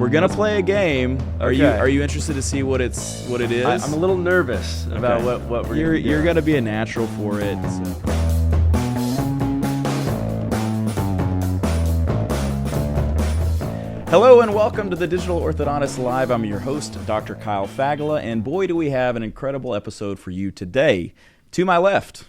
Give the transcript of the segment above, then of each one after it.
We're gonna play a game. Are you interested to see what it is? I'm a little nervous about what we're gonna do. You're gonna be a natural for it. So. Hello and welcome to the Digital Orthodontist Live. I'm your host, Dr. Kyle Fagala, and boy, do we have an incredible episode for you today. To my left,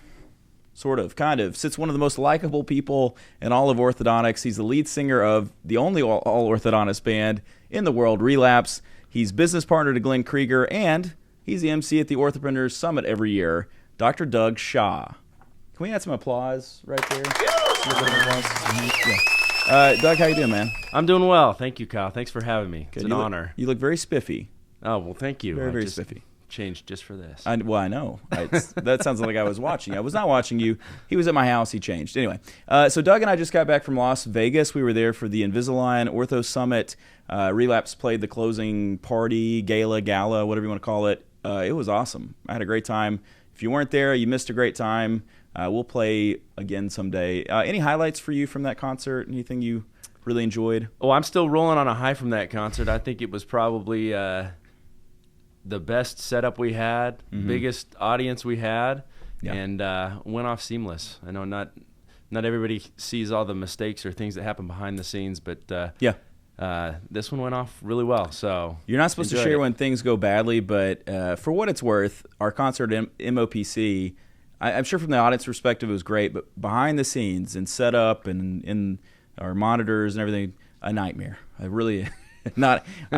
kind of, sits one of the most likable people in all of orthodontics. He's the lead singer of the only all-Orthodontist band in the world, RELAPSE. He's business partner to Glenn Krieger, and he's the MC at the OrthoPrenuers Summit every year, Dr. Doug Shaw. Can we add some applause right there? Doug, how you doing, man? I'm doing well. Thank you, Kyle. Thanks for having me. Good. It's an honor. You look very spiffy. Oh, well, thank you. Very spiffy. Changed just for this. I know. That sounds like I was watching. I was not watching you. He was at my house. He changed. Anyway, so Doug and I just got back from Las Vegas. We were there for the Invisalign Ortho Summit. RELAPSE played the closing party, gala, whatever you want to call it. It was awesome. I had a great time. If you weren't there, you missed a great time. We'll play again someday. Any highlights for you from that concert? Anything you really enjoyed? Oh, I'm still rolling on a high from that concert. I think it was probably the best setup we had, biggest audience we had, and went off seamless. I know not everybody sees all the mistakes or things that happen behind the scenes, but this one went off really well. So you're not supposed to share when things go badly, but for what it's worth, our concert at MOPC, I'm sure from the audience perspective it was great, but behind the scenes and setup and in our monitors and everything, a nightmare. I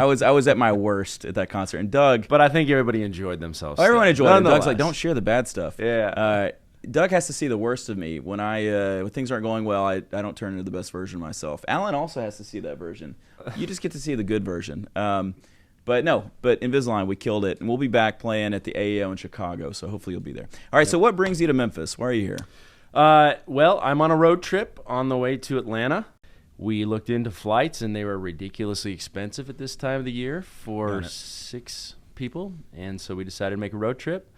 was at my worst at that concert. And Doug, but I think everybody enjoyed themselves. Everyone enjoyed it. Doug's like, don't share the bad stuff. Yeah. Doug has to see the worst of me when when things aren't going well. I don't turn into the best version of myself. Alan also has to see that version. You just get to see the good version. But Invisalign, we killed it, and we'll be back playing at the AEO in Chicago. So hopefully you'll be there. All right. So what brings you to Memphis? Why are you here? Well, I'm on a road trip on the way to Atlanta. We looked into flights, and they were ridiculously expensive at this time of the year for 6 people. And so we decided to make a road trip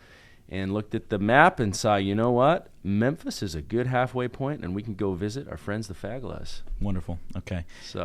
and looked at the map and saw, you know what? Memphis is a good halfway point, and we can go visit our friends, the Fagalas. Wonderful. Okay. So,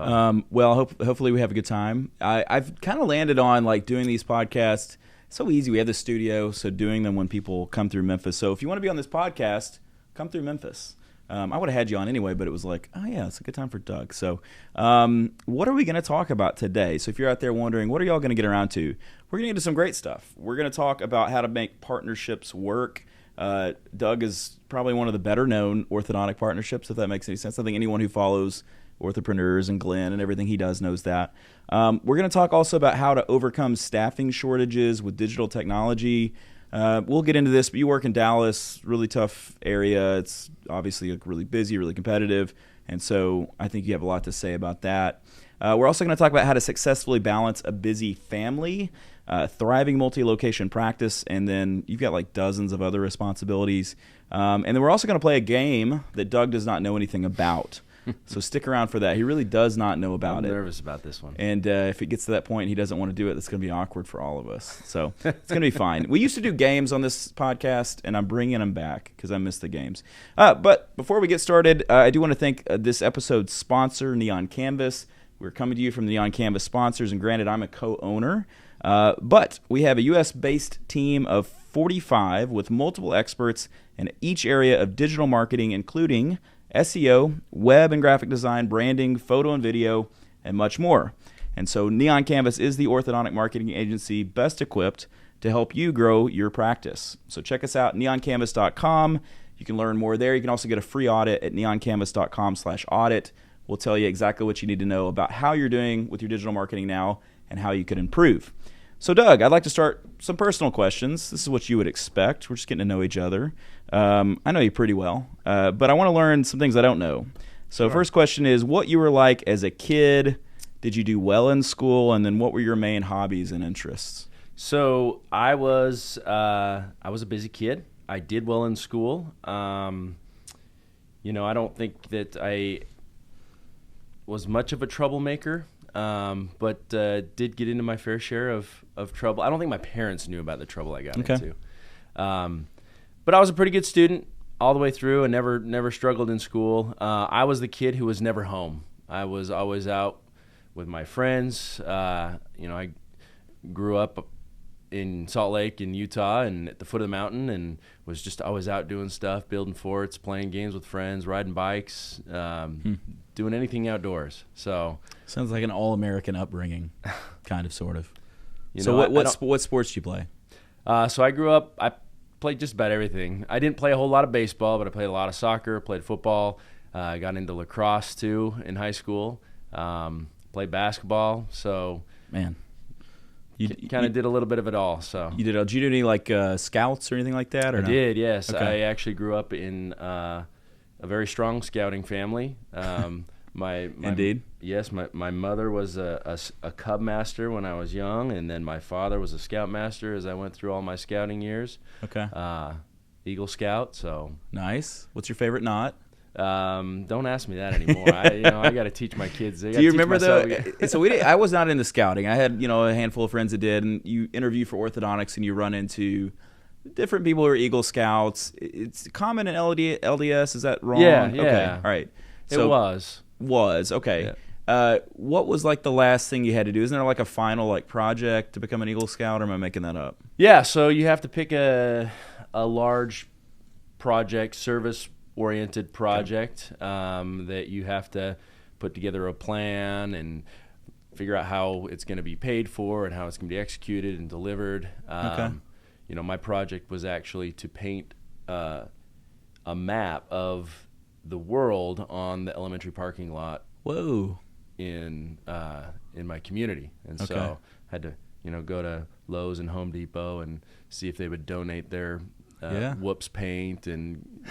hopefully we have a good time. I've kind of landed on doing these podcasts. So easy. We have the studio, so doing them when people come through Memphis. So if you want to be on this podcast, come through Memphis. I would have had you on anyway, but it was like, oh yeah, it's a good time for Doug. So what are we going to talk about today? So if you're out there wondering, what are y'all going to get around to? We're going to get into some great stuff. We're going to talk about how to make partnerships work. Doug is probably one of the better known orthodontic partnerships, if that makes any sense. I think anyone who follows OrthoPrenuers and Glenn and everything he does knows that. We're going to talk also about how to overcome staffing shortages with digital technology. We'll get into this, but you work in Dallas, really tough area. It's obviously really busy, really competitive, and so I think you have a lot to say about that. We're also going to talk about how to successfully balance a busy family, thriving multi-location practice, and then you've got dozens of other responsibilities. And then we're also going to play a game that Doug does not know anything about. So stick around for that. He really does not know about it. I'm nervous about this one. And if it gets to that point and he doesn't want to do it, it's going to be awkward for all of us. So it's going to be fine. We used to do games on this podcast, and I'm bringing them back because I miss the games. But before we get started, I do want to thank this episode's sponsor, Neon Canvas. We're coming to you from the Neon Canvas sponsors, and granted, I'm a co-owner. But we have a U.S.-based team of 45 with multiple experts in each area of digital marketing, including SEO, web and graphic design, branding, photo and video, and much more. And so Neon Canvas is the orthodontic marketing agency best equipped to help you grow your practice. So check us out, neoncanvas.com. You can learn more there. You can also get a free audit at neoncanvas.com/audit. We'll tell you exactly what you need to know about how you're doing with your digital marketing now and how you could improve. So, Doug, I'd like to start some personal questions. This is what you would expect. We're just getting to know each other. I know you pretty well, but I want to learn some things I don't know. So, Sure. First question is, what you were like as a kid? Did you do well in school? And then what were your main hobbies and interests? So I was a busy kid. I did well in school. I don't think that I was much of a troublemaker. But did get into my fair share of trouble. I don't think my parents knew about the trouble I got into. But I was a pretty good student all the way through and never struggled in school. I was the kid who was never home. I was always out with my friends. I grew up in Salt Lake in Utah and at the foot of the mountain, and was just always out doing stuff, building forts, playing games with friends, riding bikes, doing anything outdoors. So sounds like an all-American upbringing, kind of, sort of. What sports do you play? So I grew up, I played just about everything. I didn't play a whole lot of baseball, but I played a lot of soccer, played football. I got into lacrosse too in high school. Played basketball. So man, you kind of did a little bit of it all. So did you do any like scouts or anything like that? Or I no? did, yes. Okay. I actually grew up in a very strong scouting family. Indeed. Yes, my mother was a Cub master when I was young, and then my father was a Scout master as I went through all my scouting years. Okay. Eagle Scout. So nice. What's your favorite knot? Don't ask me that anymore. I got to teach my kids. Do you remember though? So I was not into scouting. I had a handful of friends that did, and you interview for orthodontics, and you run into different people who are Eagle Scouts. It's common in LDS. Is that wrong? Yeah. Okay. All right. So it was okay. Yeah. What was like the last thing you had to do? Isn't there like a final like project to become an Eagle Scout, or am I making that up? Yeah. So you have to pick a large project, service-oriented project that you have to put together a plan and figure out how it's going to be paid for and how it's going to be executed and delivered. Okay. My project was actually to paint a map of the world on the elementary parking lot. Whoa. In my community, and so I had to go to Lowe's and Home Depot and see if they would donate their whoops paint and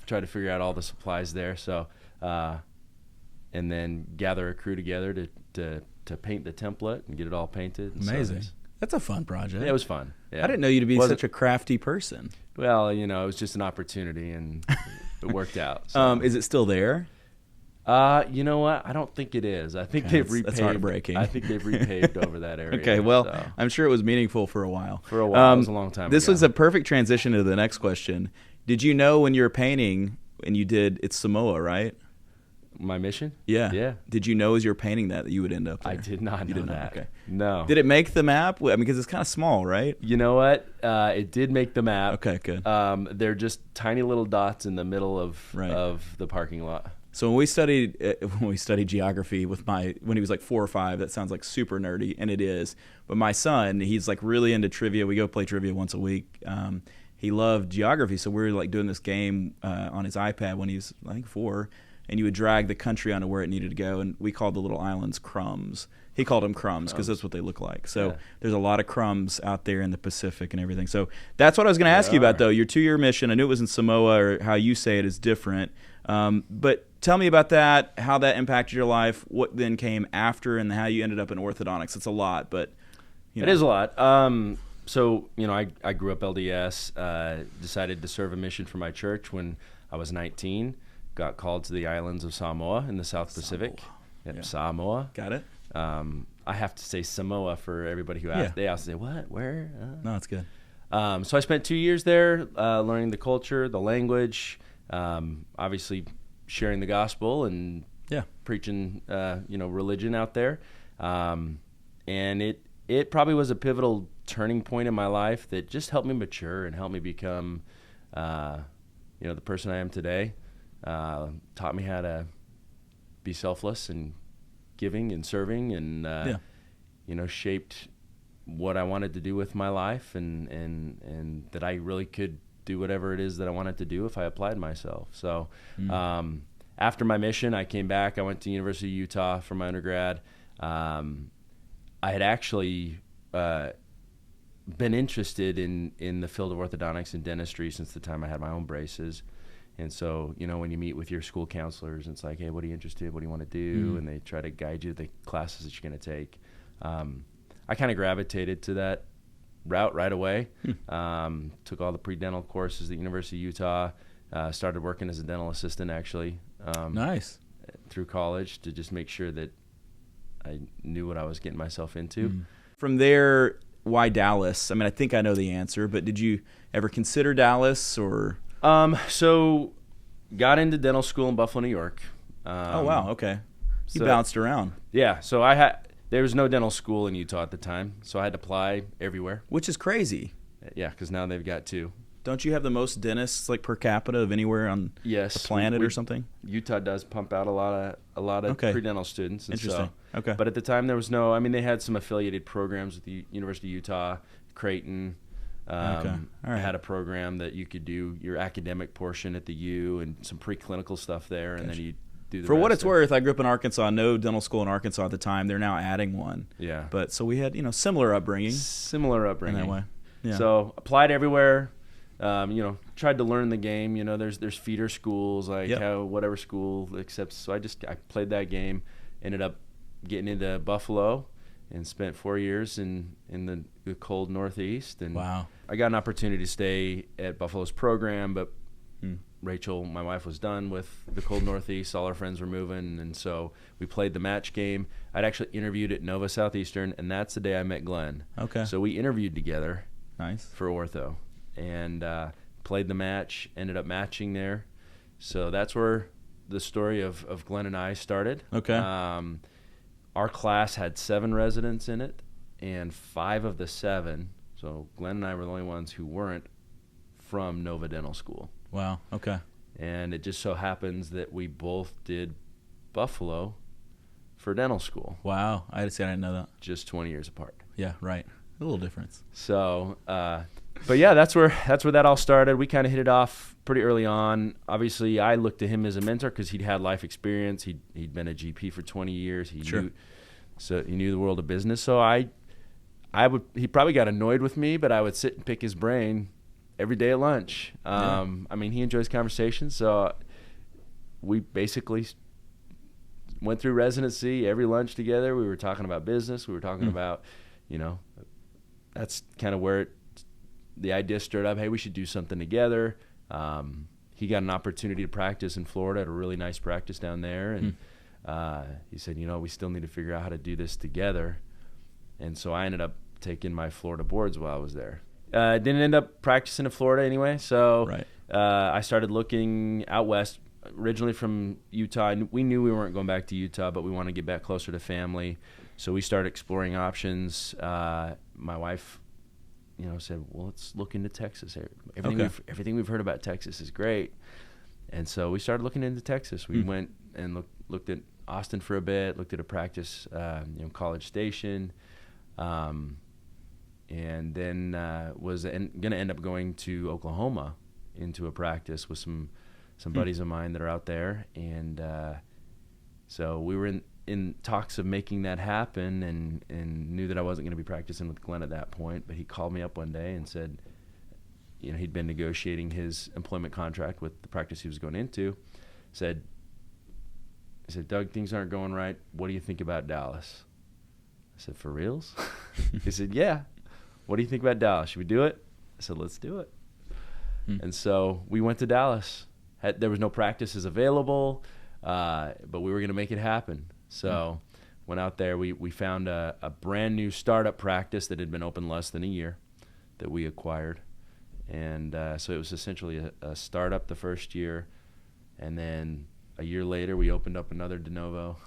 try to figure out all the supplies there. So and then gather a crew together to paint the template and get it all painted. And amazing. That's a fun project. Yeah, it was fun. Yeah. I didn't know you to be such a crafty person. Well, it was just an opportunity, and it worked out. So. Is it still there? You know what? I don't think it is. I think they've repaved. That's heartbreaking. I think they've repaved over that area. Okay, well, so. I'm sure it was meaningful for a while. For a while. It was a long time This ago. was a perfect transition to the next question. Did you know when you were painting, and you did, it's Samoa, right? My mission? Yeah. Yeah. Did you know as you were painting that you would end up there? I did not know that. Okay. No. Did it make the map? I mean, because it's kind of small, right? You know what? It did make the map. Okay, good. They're just tiny little dots in the middle of the parking lot. So when we studied geography with when he was like 4 or 5, that sounds like super nerdy, and it is. But my son, he's like really into trivia. We go play trivia once a week. He loved geography, so we were like doing this game on his iPad when he was, I think, 4. And you would drag the country onto where it needed to go, and we called the little islands crumbs. He called them crumbs because that's what they look like. So there's a lot of crumbs out there in the Pacific and everything. So that's what I was going to ask you about, though. Your 2-year mission, I knew it was in Samoa, or how you say it is different. But tell me about that, how that impacted your life, what then came after, and how you ended up in orthodontics. It's a lot, but It is a lot. So, I grew up LDS, decided to serve a mission for my church when I was 19. Got called to the islands of Samoa in the South Pacific. Yep, Samoa. Got it. I have to say Samoa for everybody who asks. They also say, what? Where? No, it's good. So I spent 2 years there learning the culture, the language, obviously sharing the gospel and preaching, religion out there. And it probably was a pivotal turning point in my life that just helped me mature and helped me become, the person I am today. Taught me how to be selfless and giving and serving, and shaped what I wanted to do with my life, and that I really could do whatever it is that I wanted to do if I applied myself. So after my mission, I came back. I went to University of Utah for my undergrad. I had actually been interested in the field of orthodontics and dentistry since the time I had my own braces. And so, when you meet with your school counselors, it's like, hey, what are you interested in? What do you want to do? And they try to guide you to the classes that you're going to take. I kind of gravitated to that route right away. Took all the pre-dental courses at the University of Utah. Started working as a dental assistant, actually. Nice. Through college to just make sure that I knew what I was getting myself into. From there, why Dallas? I mean, I think I know the answer, but did you ever consider Dallas or... So got into dental school in Buffalo, New York. Oh, wow. Okay. You bounced around. Yeah, so there was no dental school in Utah at the time, so I had to apply everywhere. Which is crazy. Yeah, because now they've got 2. Don't you have the most dentists like per capita of anywhere on the planet or something? Utah does pump out a lot of pre-dental students. Interesting. Okay. But at the time there was no. I mean, they had some affiliated programs with the University of Utah, Creighton. All right. Had a program that you could do your academic portion at the U and some preclinical stuff there, and then you do the For rest what it's worth, I grew up in Arkansas. No dental school in Arkansas at the time. They're now adding one. Yeah. But so we had similar upbringing. Similar upbringing. In that way. Yeah. So applied everywhere. Tried to learn the game. There's feeder schools, like how whatever school accepts. So I played that game. Ended up getting into Buffalo, and spent 4 years in the cold Northeast. And wow. I got an opportunity to stay at Buffalo's program, but Rachel, my wife, was done with the cold Northeast. All our friends were moving, and so we played the match game. I'd actually interviewed at Nova Southeastern, and that's the day I met Glenn. Okay. So we interviewed together. Nice. For ortho. And played the match, ended up matching there. So that's where the story of Glenn and I started. Okay. Our class had 7 residents in it, and 5 of the 7, so Glenn and I were the only ones who weren't from Nova Dental School. Wow, okay. And it just so happens that we both did Buffalo for dental school. Wow, I didn't know that. Just 20 years apart. Yeah, right. A little difference. So, but yeah, that's where that all started. We kind of hit it off pretty early on. Obviously, I looked to him as a mentor because he'd had life experience. He'd been a GP for 20 years. He knew the world of business. So he probably got annoyed with me, but I would sit and pick his brain every day at lunch. I mean, he enjoys conversations, so we basically went through residency every lunch together. We were talking about business. We were talking about, that's kind of where the idea stirred up. Hey, we should do something together. He got an opportunity to practice in Florida at a really nice practice down there, and he said, we still need to figure out how to do this together. And so I ended up taking my Florida boards while I was there. Didn't end up practicing in Florida anyway, so I started looking out west, originally from Utah. We knew we weren't going back to Utah, but we wanted to get back closer to family. So we started exploring options. My wife, said, well, let's look into Texas. Everything we've heard about Texas is great. And so we started looking into Texas. We went and looked at Austin for a bit, looked at a practice, College Station, and then was going to end up going to Oklahoma into a practice with some buddies of mine that are out there. And so we were in talks of making that happen, and knew that I wasn't going to be practicing with Glenn at that point. But he called me up one day and said, he'd been negotiating his employment contract with the practice he was going into. He said, Doug, things aren't going right. What do you think about Dallas? I said, for reals? He said, yeah. What do you think about Dallas? Should we do it? I said, let's do it. And so we went to Dallas. There was no practices available, but we were going to make it happen. So went out there. We found a brand new startup practice that had been open less than a year that we acquired. And so it was essentially a startup the first year. And then a year later, we opened up another de novo.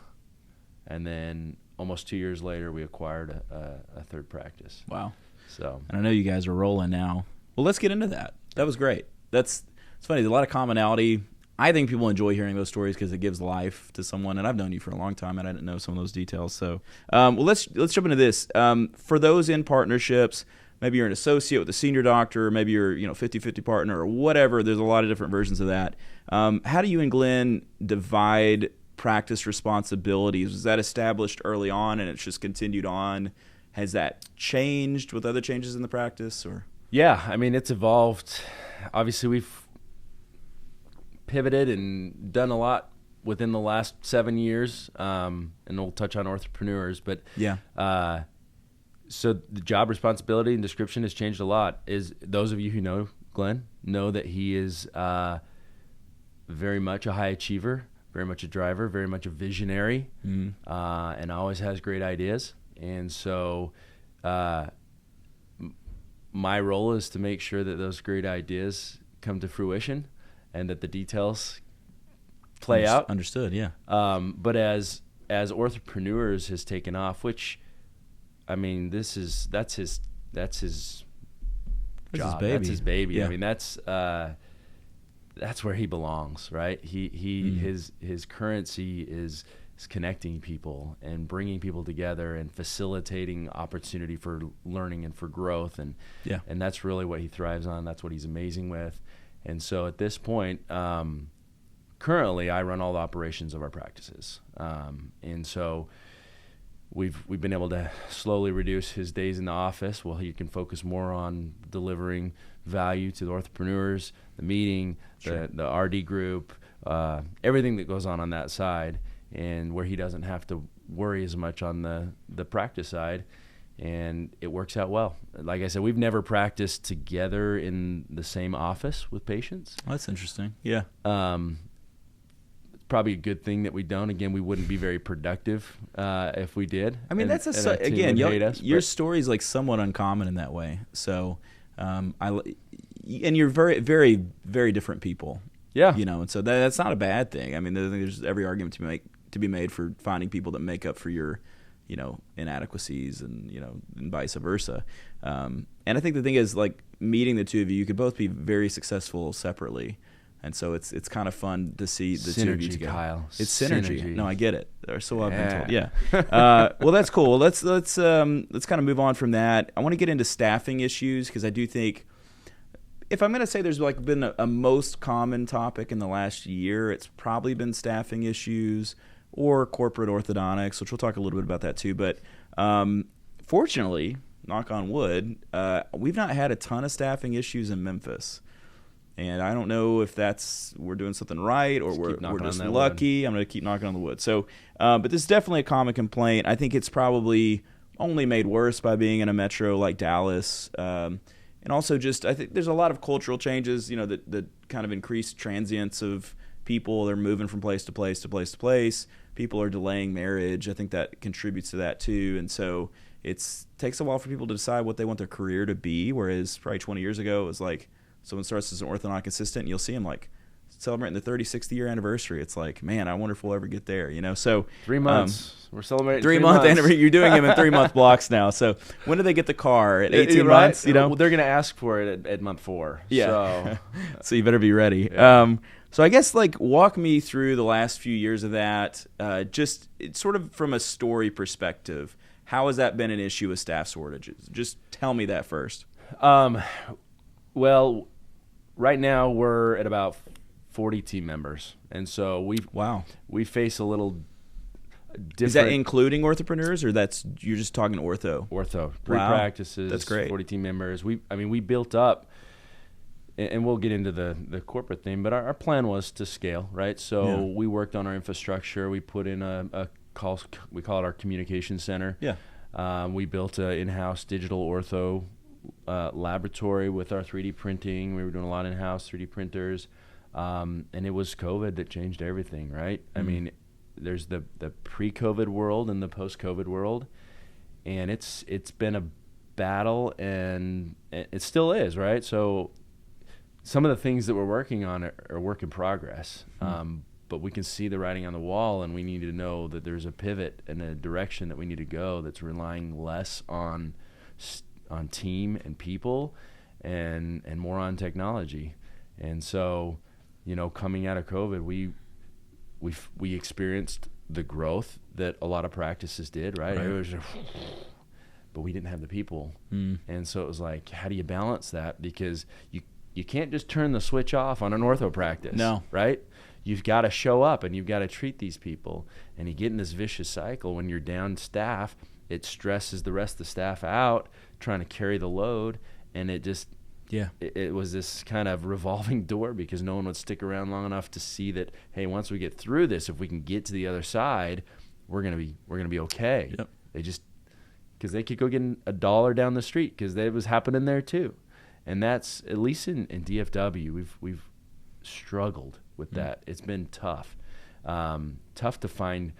And then almost 2 years later, we acquired a third practice. Wow. So, and I know you guys are rolling now. Well, let's get into that. That was great. It's funny. There's a lot of commonality. I think people enjoy hearing those stories because it gives life to someone. And I've known you for a long time, and I didn't know some of those details. So, well, let's jump into this. For those in partnerships, maybe you're an associate with a senior doctor, maybe you're 50-50 partner or whatever. There's a lot of different versions of that. How do you and Glenn divide practice responsibilities? Was that established early on and it's just continued on? Has that changed with other changes in the practice? Or yeah, I mean, it's evolved. Obviously, we've pivoted and done a lot within the last 7 years, and we'll touch on OrthoPrenuers, but yeah. So the job responsibility and description has changed a lot. Those of you who know Glenn know that he is very much a high achiever, very much a driver, very much a visionary, and always has great ideas. And so my role is to make sure that those great ideas come to fruition and that the details play out. Understood, yeah. But as as OrthoPrenuers has taken off, which, I mean, that's his job. That's his baby. Yeah. I mean, that's where he belongs, right? His currency is connecting people and bringing people together and facilitating opportunity for learning and for growth, and that's really what he thrives on. That's what he's amazing with. And so at this point, currently I run all the operations of our practices, and so we've been able to slowly reduce his days in the office. Well, he can focus more on delivering value to the orthopreneurs, the meeting, the RD group, everything that goes on that side, and where he doesn't have to worry as much on the practice side, and it works out well. Like I said, we've never practiced together in the same office with patients. Oh, that's interesting. Yeah. It's probably a good thing that we don't. Again, we wouldn't be very productive if we did. I mean, again, your story's like somewhat uncommon in that way. So, and you're very, very, very different people. Yeah. And so that's not a bad thing. I mean, I think there's every argument to be made for finding people that make up for your, inadequacies and, and vice versa. And I think the thing is, like, meeting the two of you, you could both be very successful separately. And so it's kind of fun to see the two of you together. Kyle. It's synergy. No, I get it. Or so I've been told. Yeah. Well, that's cool. Let's kind of move on from that. I want to get into staffing issues, because I do think, if I'm going to say there's like been a most common topic in the last year, it's probably been staffing issues or corporate orthodontics, which we'll talk a little bit about that too. But fortunately, knock on wood, we've not had a ton of staffing issues in Memphis. And I don't know if we're doing something right or we're just lucky. I'm going to keep knocking on the wood. So, but this is definitely a common complaint. I think it's probably only made worse by being in a metro like Dallas. And also just, I think there's a lot of cultural changes, that kind of increased transience of people. They're moving from place to place to place to place. People are delaying marriage. I think that contributes to that too. And so it takes a while for people to decide what they want their career to be, whereas probably 20 years ago it was like someone starts as an orthodontic assistant and you'll see them like celebrating the 36th year anniversary. It's like, man, I wonder if we'll ever get there, So 3 months. We're celebrating 3 month anniversary. You're doing them in 3 month blocks now. So when do they get the car? At 18 months, Well, they're going to ask for it at month 4. Yeah. So, so you better be ready. Yeah. So I guess walk me through the last few years of that, just sort of from a story perspective. How has that been an issue with staff shortages? Just tell me that first. Well, right now we're at about 40 team members, and so we face a little different. Is that including orthopreneurs, or you're just talking ortho? Ortho, 3 practices. That's great. 40 team members. We built up, and we'll get into the corporate thing, but our plan was to scale, right? So we worked on our infrastructure. We put in we call it our communication center. Yeah. We built an in-house digital ortho laboratory with our 3D printing. We were doing a lot in-house 3D printers. And it was COVID that changed everything, right? Mm-hmm. I mean, there's the pre-COVID world and the post-COVID world, and it's been a battle, and it still is, right? So some of the things that we're working on are work in progress, but we can see the writing on the wall, and we need to know that there's a pivot and a direction that we need to go that's relying less on team and people and more on technology. And so, coming out of COVID, we experienced the growth that a lot of practices did, right? It was just, but we didn't have the people. And so it was like, how do you balance that? Because you can't just turn the switch off on an ortho practice. No. Right? You've got to show up and you've got to treat these people. And you get in this vicious cycle when you're down staff. It stresses the rest of the staff out trying to carry the load, and it just it was this kind of revolving door, because no one would stick around long enough to see that, hey, once we get through this, if we can get to the other side, we're gonna be okay. Yep. They just, because they could go get $1 down the street, because that was happening there too. And that's, at least in DFW, we've struggled with that. It's been tough to find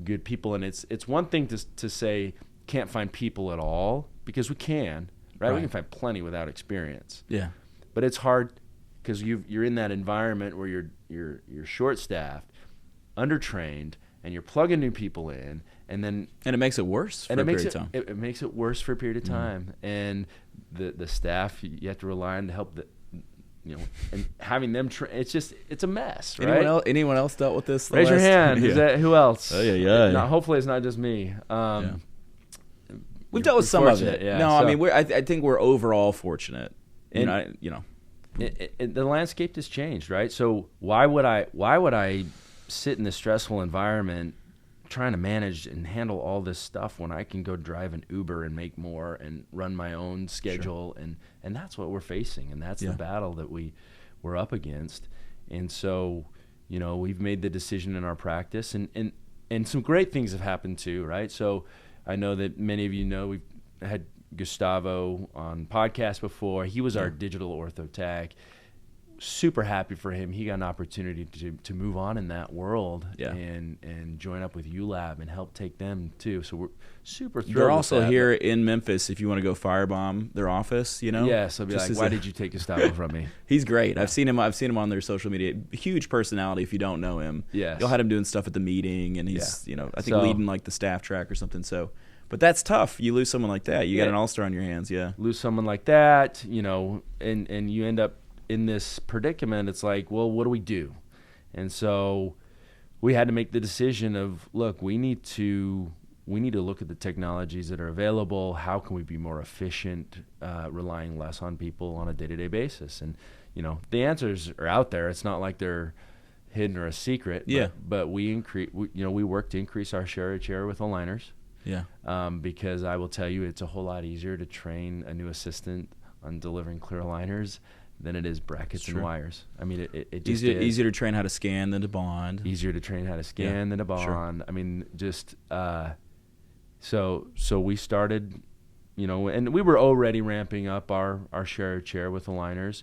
good people. And it's one thing to say can't find people at all, because we can, right? We can find plenty without experience. Yeah. But it's hard because you're in that environment where you're short-staffed, undertrained, and you're plugging new people in, and it makes it worse for a period of time. It makes it worse for a period of time, and the staff you have to rely on to help and having them it's a mess, right? Anyone else dealt with this? Raise your hand. Is that who else? Oh yeah. Hopefully it's not just me. We've dealt with some of it. Yeah, no, I mean I think we're overall fortunate. And the landscape has changed, right? So why would I sit in this stressful environment trying to manage and handle all this stuff when I can go drive an Uber and make more and run my own schedule? Sure. And that's what we're facing, and that's the battle that we're up against. And so, we've made the decision in our practice, and some great things have happened too, right? So I know that many of you know we've had Gustavo on podcast before. He was our digital ortho tech. Super happy for him. He got an opportunity to move on in that world and join up with ULab and help take them too. So we're super thrilled. They're also here in Memphis if you want to go firebomb their office, Yes, I'll be like, why did you take Gustavo from me? He's great. Yeah. I've seen him on their social media. Huge personality if you don't know him. Yes. You'll have him doing stuff at the meeting, and he's I think leading like the staff track or something. So but that's tough. You lose someone like that. You got an all-star on your hands, lose someone like that, and you end up in this predicament. It's like, well, what do we do? And so we had to make the decision of, look, we need to look at the technologies that are available. How can we be more efficient, relying less on people on a day-to-day basis? And the answers are out there. It's not like they're hidden or a secret. But we work to increase our share of chair with aligners. Because I will tell you, it's a whole lot easier to train a new assistant on delivering clear aligners than it is brackets and wires. I mean, it just easier to train how to scan than to bond. Easier to train how to scan than to bond. Sure. I mean, just so we started, and we were already ramping up our share of chair with aligners.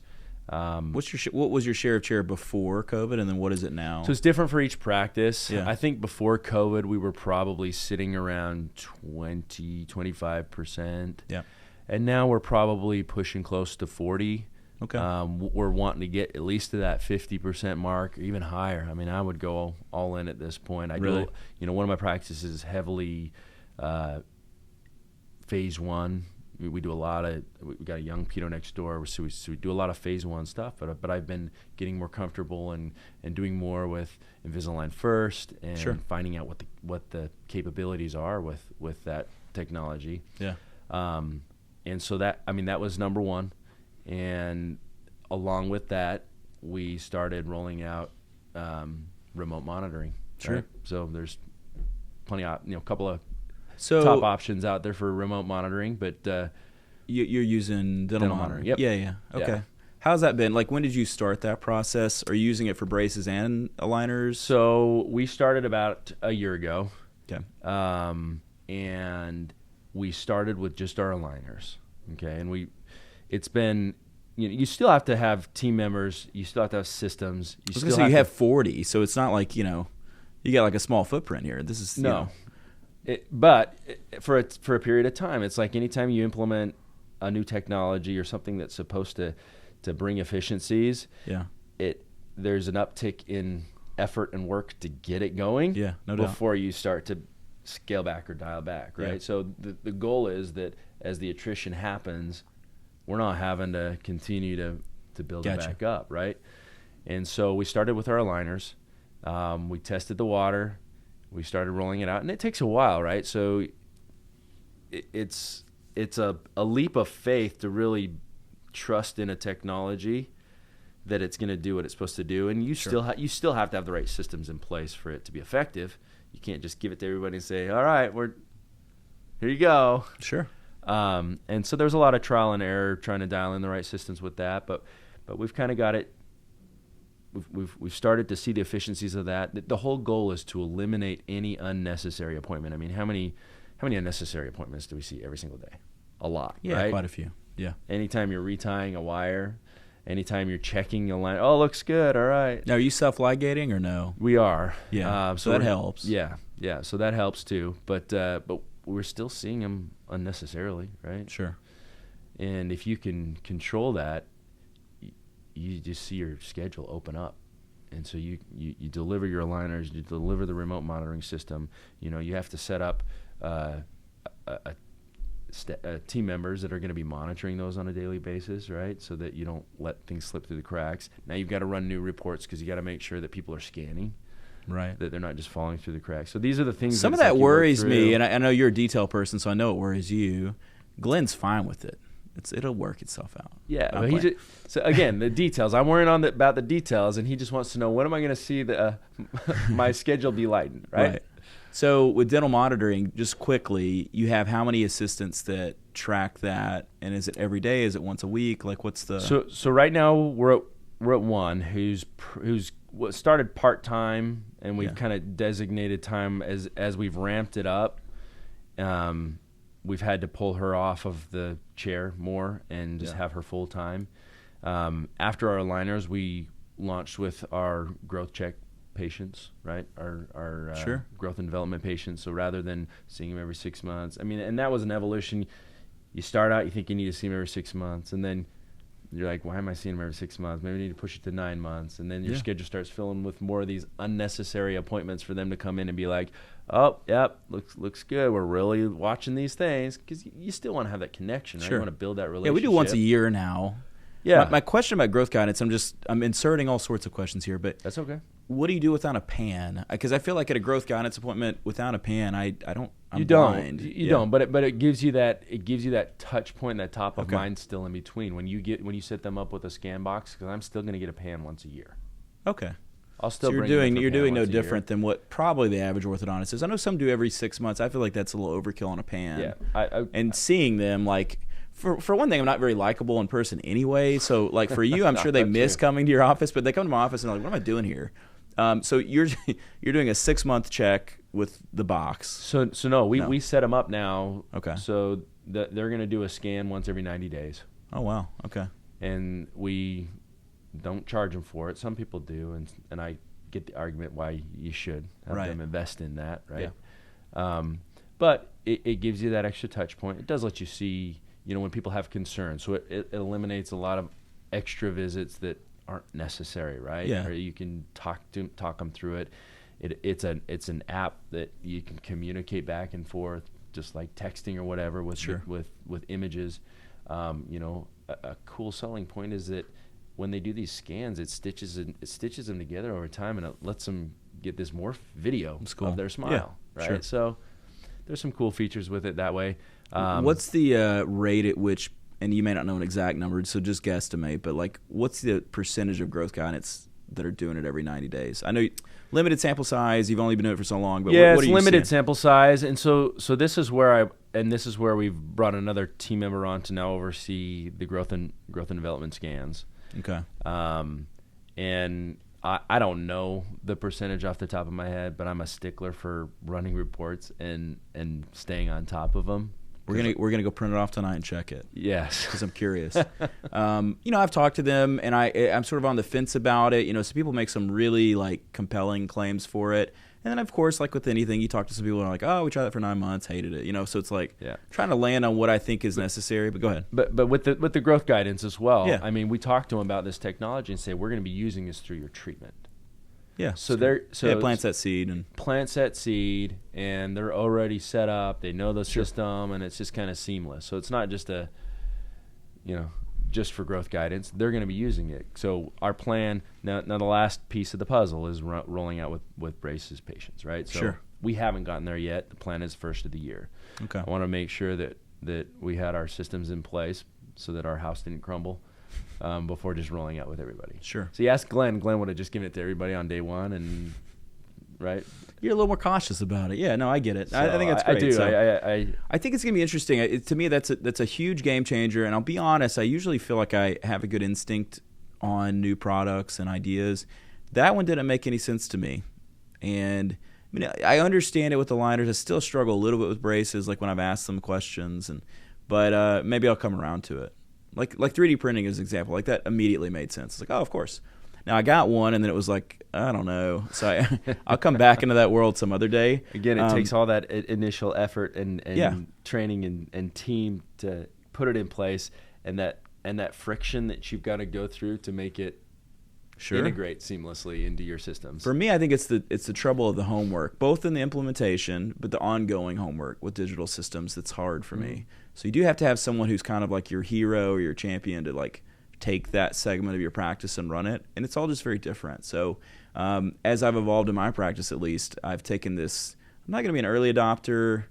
What was your share of chair before COVID, and then what is it now? So it's different for each practice. I think before COVID, we were probably sitting around 20-25%. And now we're probably pushing close to 40. Okay. We're wanting to get at least to that 50% mark, or even higher. I mean, I would go all in at this point. Really? One of my practices is heavily phase one. We do a lot of. We got a young pedo next door, so we do a lot of phase one stuff. But I've been getting more comfortable and doing more with Invisalign First and finding out what the capabilities are with that technology. And so that was number one. And along with that, we started rolling out remote monitoring. Sure. Right? So there's plenty of, couple of top options out there for remote monitoring, but you're using dental monitoring. Yep. Yeah. Okay. How's that been? Like, when did you start that process? Are you using it for braces and aligners? So we started about a year ago. Okay. And we started with just our aligners. Okay. And it's been, you still have to have team members. You still have to have systems. You have 40, so it's not like, you got like a small footprint here. This is, But for a period of time, it's like anytime you implement a new technology or something that's supposed to bring efficiencies, there's an uptick in effort and work to get it going before you start to scale back or dial back, right? Yeah. So the goal is that as the attrition happens, we're not having to continue to build it back up, right? And so we started with our aligners. We tested the water. We started rolling it out, and it takes a while, right? So it's a leap of faith to really trust in a technology that it's going to do what it's supposed to do, and you still have to have the right systems in place for it to be effective. You can't just give it to everybody and say, "All right, here you go." Sure. And so there's a lot of trial and error trying to dial in the right systems with that, but we've kind of got it. We've started to see the efficiencies of that. The whole goal is to eliminate any unnecessary appointment. I mean, how many unnecessary appointments do we see every single day? A lot, right? Quite a few. Yeah. Anytime you're retying a wire, anytime you're checking a line, oh, looks good, all right. Now, are you self-ligating or no? We are. Yeah. So that helps. Yeah. So that helps too. But we're still seeing them unnecessarily, right? Sure. And if you can control that, you just see your schedule open up. And so you deliver your aligners, you deliver the remote monitoring system. You have to set up team members that are going to be monitoring those on a daily basis, right? So that you don't let things slip through the cracks. Now you've got to run new reports because you got to make sure that people are scanning, right? That they're not just falling through the cracks. So these are the things. Some of that worries me, and I know you're a detail person, so I know it worries you. Glenn's fine with it. It'll work itself out. Yeah. But so again, the details. I'm worrying about the details, and he just wants to know, when am I going to see my schedule be lightened, right? So with dental monitoring, just quickly, you have how many assistants that track that, and is it every day? Is it once a week? Like, what's the? So right now we're at one who's started part-time, and we've kind of designated time as we've ramped it up. We've had to pull her off of the chair more and just have her full-time. After our aligners, we launched with our growth check patients, right? Our growth and development patients. So rather than seeing them every 6 months, and that was an evolution. You start out, you think you need to see them every 6 months, and then you're like, why am I seeing them every 6 months? Maybe I need to push it to 9 months. And then your schedule starts filling with more of these unnecessary appointments for them to come in and be like, oh, yep, looks good. We're really watching these things, because you still want to have that connection, right? You want to build that relationship. Yeah, we do once a year now. Yeah. My question about growth guidance, I'm inserting all sorts of questions here, but that's okay. What do you do without a pan? Because I feel like at a growth guidance appointment without a pan, I'm you blind. You don't, but it gives you that touch point, that top of mind still in between when you set them up with a scan box, because I'm still going to get a pan once a year. Okay. I'll still. So you're doing no different than what probably the average orthodontist is. I know some do every 6 months. I feel like that's a little overkill on a pan. Yeah. And seeing them, like, for one thing, I'm not very likable in person anyway. So like for you, I'm sure they miss coming to your office, but they come to my office and they're like, what am I doing here? So you're doing a 6 month check with the box. So no, we set them up now. Okay. So they're going to do a scan once every 90 days. Oh wow. Okay. And we don't charge them for it. Some people do, and I get the argument why you should have them invest in that, right? Yeah. But it gives you that extra touch point. It does let you see, when people have concerns. So it eliminates a lot of extra visits that aren't necessary, right? Yeah. Or you can talk them through it. It's an app that you can communicate back and forth, just like texting or whatever with images. A cool selling point is that when they do these scans, it stitches them together over time, and it lets them get this more video of their smile, right? Sure. So there's some cool features with it that way. What's the rate at which, and you may not know an exact number, so just guesstimate, but like what's the percentage of growth guidance that are doing it every 90 days? I know limited sample size, you've only been doing it for so long, but what it's are you limited seeing? Sample size, and so this is where we've brought another team member on to now oversee the growth and development scans. Okay. And I don't know the percentage off the top of my head, but I'm a stickler for running reports and staying on top of them. We're gonna go print it off tonight and check it. Yes, because I'm curious. I've talked to them, and I'm sort of on the fence about it. So people make some really like compelling claims for it, and then of course, like with anything, you talk to some people who are like, "Oh, we tried that for 9 months, hated it." So it's like trying to land on what I think is necessary. But go ahead. But with the growth guidance as well. Yeah. I mean, we talk to them about this technology and say we're going to be using this through your treatment. Yeah. So plants that seed and they're already set up. They know the system, and it's just kind of seamless. So it's not just just for growth guidance. They're going to be using it. So our plan now the last piece of the puzzle is rolling out with braces patients, right? So we haven't gotten there yet. The plan is first of the year. Okay. I want to make sure that we had our systems in place so that our house didn't crumble. Before just rolling out with everybody. Sure. So you asked Glenn. Glenn would have just given it to everybody on day one, and right. You're a little more cautious about it. Yeah, no, I get it. So I think that's great. I do. So I think it's gonna be interesting. To me, that's a huge game changer. And I'll be honest, I usually feel like I have a good instinct on new products and ideas. That one didn't make any sense to me, and I understand it with the liners. I still struggle a little bit with braces, like when I've asked them questions, but maybe I'll come around to it. Like 3D printing is an example. Like that immediately made sense. It's like, oh, of course. Now I got one, and then it was like, I don't know. So I'll come back into that world some other day. Again, it takes all that initial effort and training and team to put it in place, and that friction that you've got to go through to make it integrate seamlessly into your systems? For me, I think it's the trouble of the homework, both in the implementation, but the ongoing homework with digital systems that's hard for me. So you do have to have someone who's kind of like your hero or your champion to like take that segment of your practice and run it, and it's all just very different. So as I've evolved in my practice, at least, I've taken this. I'm not going to be an early adopter.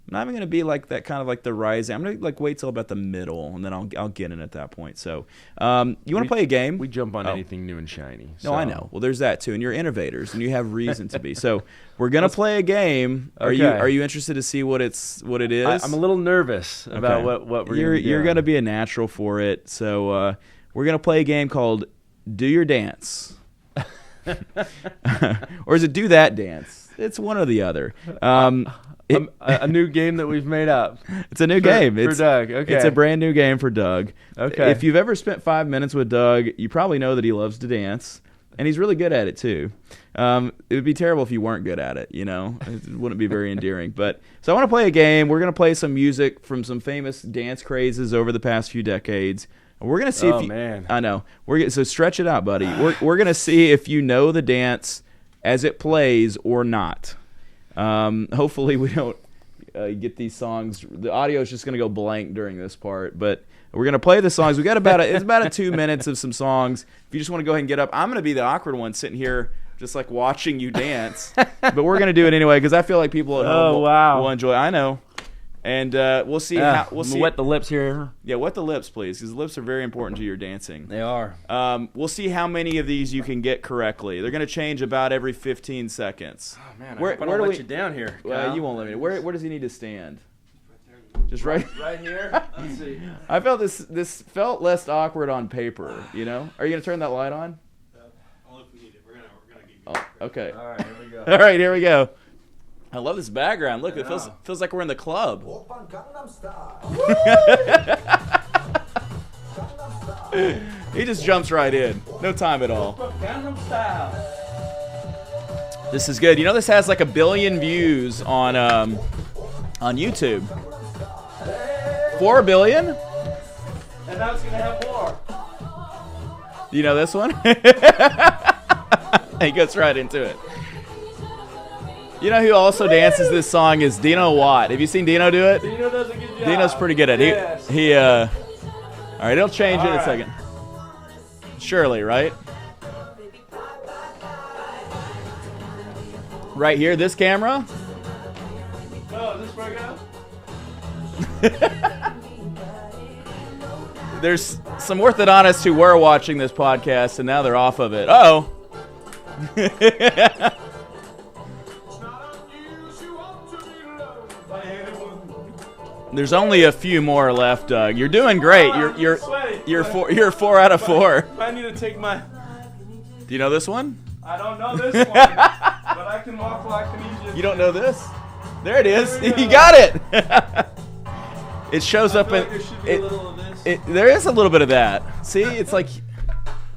I'm not even going to be like that kind of like the rising. I'm going to like wait till about the middle, and then I'll get in at that point. So you want to play a game? We jump on anything new and shiny. No, I know. Well, there's that too, and you're innovators, and you have reason to be. So we're going to play a game. Okay. Are you interested to see what it is? I'm a little nervous about what we're going to do. You're going to be a natural for it. So we're going to play a game called Do Your Dance. Or is it Do That Dance? It's one or the other. A new game that we've made up. It's a new game. For Doug. Okay. It's a brand new game for Doug. Okay. If you've ever spent 5 minutes with Doug, you probably know that he loves to dance, and he's really good at it too. It would be terrible if you weren't good at it, you know? It wouldn't be very endearing. So I want to play a game. We're going to play some music from some famous dance crazes over the past few decades. We're going to see if you... man. I know. So stretch it out, buddy. We're going to see if you know the dance as it plays or not. Hopefully we don't get these songs. The audio is just going to go blank during this part, but we're going to play the songs. We got it's about 2 minutes of some songs. If you just want to go ahead and get up, I'm going to be the awkward one sitting here just like watching you dance, but we're going to do it anyway because I feel like people at home will enjoy it. I know. And we'll see. We'll see. Wet the lips here. Yeah, wet the lips, please, because the lips are very important to your dancing. They are. We'll see how many of these you can get correctly. They're going to change about every 15 seconds. Oh man, I don't let you down here. You won't let me. Where does he need to stand? Just right here. Let's see. I felt this felt less awkward on paper. You know? Are you going to turn that light on? Only if we need it. We're gonna keep Oh, okay. All right, here we go. All right, here we go. I love this background. Look, it feels like we're in the club. He just jumps right in. No time at all. This is good. You know, this has like 1 billion views on YouTube. 4 billion? And now it's going to have more. Do you know this one? He goes right into it. You know who also dances this song is Dino Watt. Have you seen Dino do it? Dino does a good job. Dino's pretty good at it. Yes. He all right, he'll change it in a second. Surely, right? Right here, this camera. Oh, is this where I go? There's some orthodontists who were watching this podcast and now they're off of it. Uh-oh. There's only a few more left, Doug. You're doing great. You're 4 out of 4. I need to take my... Do you know this one? I don't know this one, but I can walk like an Egyptian. You don't know this? There it is. You got it. It shows up in. There should be a little of this. There is a little bit of that. See, it's like.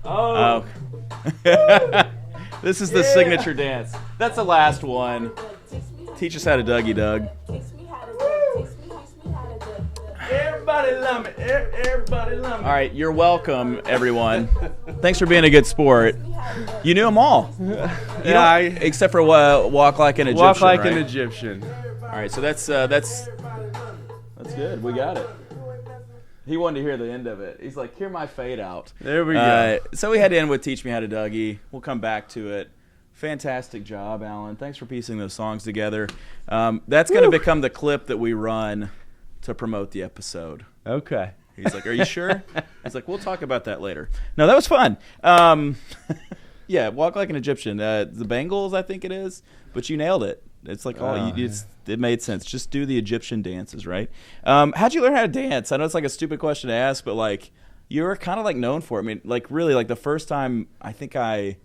Oh. This is the signature dance. That's the last one. Teach us how to Dougie, Doug. Everybody love me. Everybody love me. All right, you're welcome, everyone. Thanks for being a good sport. You knew them all. Except for walk like an Egyptian. Walk like right? an Egyptian. All right, so that's good. We got it. He wanted to hear the end of it. He's like, "Hear my fade out." There we go. So we had to end with "Teach Me How to Dougie." We'll come back to it. Fantastic job, Alan. Thanks for piecing those songs together. That's going to become the clip that we run to promote the episode. Okay. He's like, "Are you sure?" He's like, "We'll talk about that later." No, that was fun. Yeah, walk like an Egyptian. The Bengals, I think it is, but you nailed it. It's like it made sense. Just do the Egyptian dances, right? How'd you learn how to dance? I know it's like a stupid question to ask, but like you were kind of like known for it. I mean, like really, like the first time I think I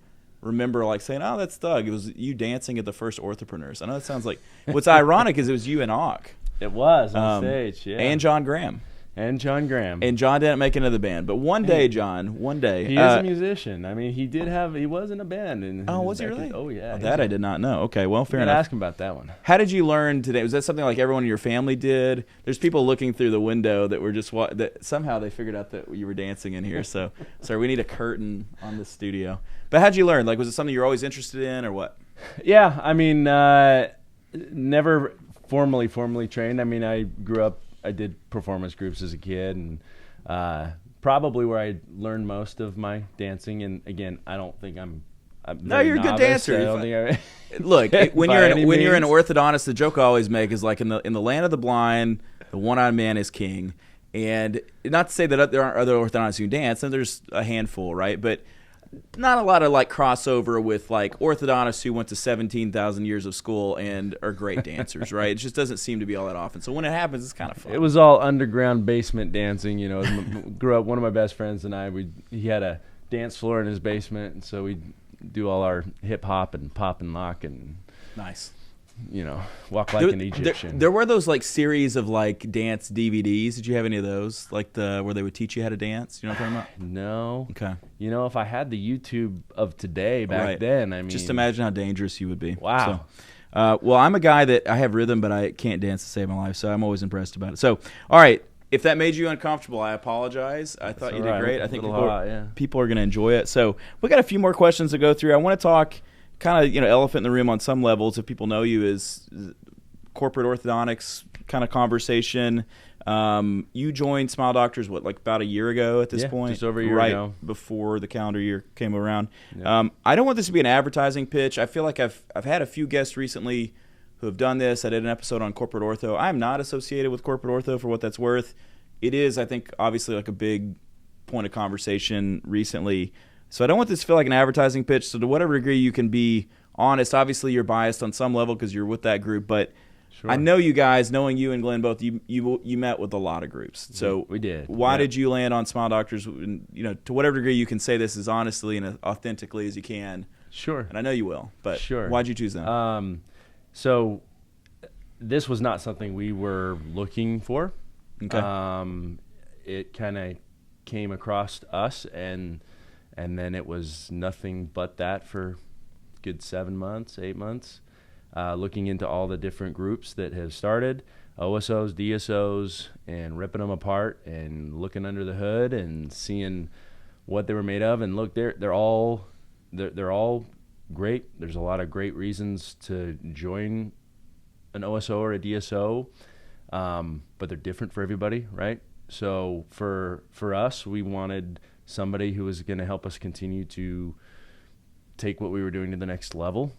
remember like saying, "Oh, that's Doug." It was you dancing at the first OrthoPrenuers. I know that sounds like what's ironic is it was you and Ock. It was on stage, yeah. And John Graham. And John Graham. And John didn't make it into the band, but one day, John, he is a musician. I mean, he was in a band. And was he really? Oh yeah. That I did not know. Okay, well, fair enough. Ask him about that one. How did you learn today? Was that something like everyone in your family did? There's people looking through the window that were just that somehow they figured out that you were dancing in here. So, sorry, we need a curtain on the studio. But how'd you learn? Like, was it something you were always interested in, or what? Yeah, I mean, never formally trained. I mean, I did performance groups as a kid, and probably where I learned most of my dancing. And again, I don't think I'm no, you're a good dancer. I don't think Look, when you're an orthodontist, the joke I always make is like in the land of the blind, the one-eyed man is king. And not to say that there aren't other orthodontists who dance, and there's a handful, right? But not a lot of like crossover with like orthodontists who went to 17,000 years of school and are great dancers, right? It just doesn't seem to be all that often. So when it happens, it's kind of fun. It was all underground basement dancing, you know. Grew up, one of my best friends and I, he had a dance floor in his basement, and so we'd do all our hip hop and pop and lock and nice. You know, walk like an Egyptian. There were those like series of like dance DVDs. Did you have any of those? Like where they would teach you how to dance? You know what I'm talking about? No. Okay. You know, if I had the YouTube of today back then, I mean, just imagine how dangerous you would be. Wow. So, well, I'm a guy that I have rhythm, but I can't dance to save my life, so I'm always impressed about it. So, all right. If that made you uncomfortable, I apologize. I thought you did great. I think people are going to enjoy it. So we got a few more questions to go through. I want to talk kind of, elephant in the room on some levels, if people know you, is corporate orthodontics kind of conversation. You joined Smile Doctors, like about a year ago at this point? Just over a year ago. Right before the calendar year came around. Yeah. I don't want this to be an advertising pitch. I feel like I've had a few guests recently who have done this. I did an episode on corporate ortho. I'm not associated with corporate ortho for what that's worth. It is, I think, obviously like a big point of conversation recently. So I don't want this to feel like an advertising pitch. So to whatever degree you can be honest, obviously you're biased on some level because you're with that group. But sure. I know you guys, knowing you and Glenn both, you met with a lot of groups. So we did. Why did you land on Smile Doctors? To whatever degree you can say this as honestly and authentically as you can. Sure. And I know you will. But sure. Why'd you choose them? So this was not something we were looking for. Okay. It kind of came across us, and then it was nothing but that for a good 7 months, 8 months, looking into all the different groups that have started, OSOs, DSOs, and ripping them apart and looking under the hood and seeing what they were made of. And look, they're all great. There's a lot of great reasons to join an OSO or a DSO, but they're different for everybody, right? So for us, we wanted somebody who was going to help us continue to take what we were doing to the next level,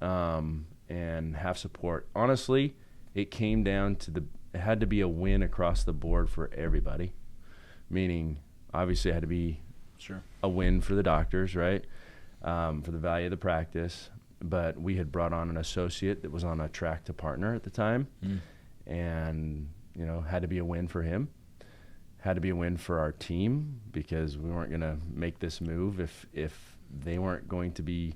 and have support. Honestly, it came down to it had to be a win across the board for everybody, meaning obviously it had to be a win for the doctors, right? For the value of the practice. But we had brought on an associate that was on a track to partner at the time, and had to be a win for him. Had to be a win for our team, because we weren't going to make this move if they weren't going to be,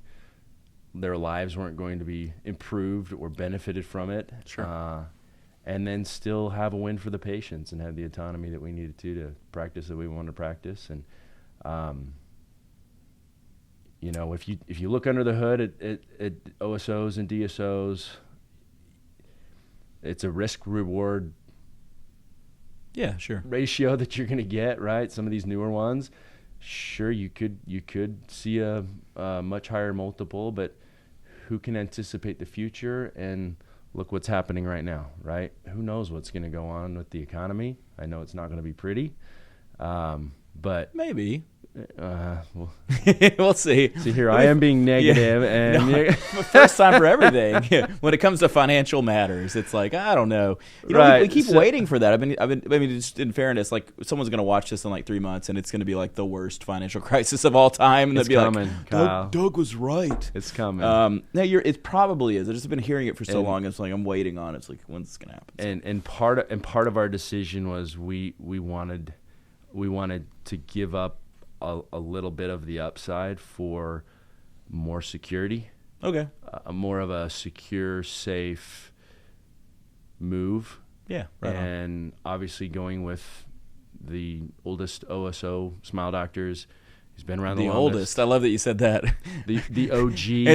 their lives weren't going to be improved or benefited from it. Sure. And then still have a win for the patients and have the autonomy that we needed to practice that we wanted to practice. And if you look under the hood at OSOs and DSOs, it's a risk-reward ratio that you're going to get, right? Some of these newer ones, sure, you could see a much higher multiple, but who can anticipate the future? And look what's happening right now, right? Who knows what's going to go on with the economy? I know it's not going to be pretty, but maybe. We'll see. See, here I am being negative, and first time for everything. When it comes to financial matters, it's like, I don't know. We keep waiting for that. I mean, just in fairness, like someone's going to watch this in like 3 months, and it's going to be like the worst financial crisis of all time, and it's they'll be coming, like, Kyle. Doug was right. It's coming. No, it probably is. I've just been hearing it for so long. It's like I'm waiting on it. It's like, when's this going to happen? And part of our decision was we wanted to give up a little bit of the upside for more security. Okay. More of a secure, safe move. Yeah. Right and obviously going with the oldest OSO smile doctors. He's been around the longest. oldest. I love that you said that. The OG.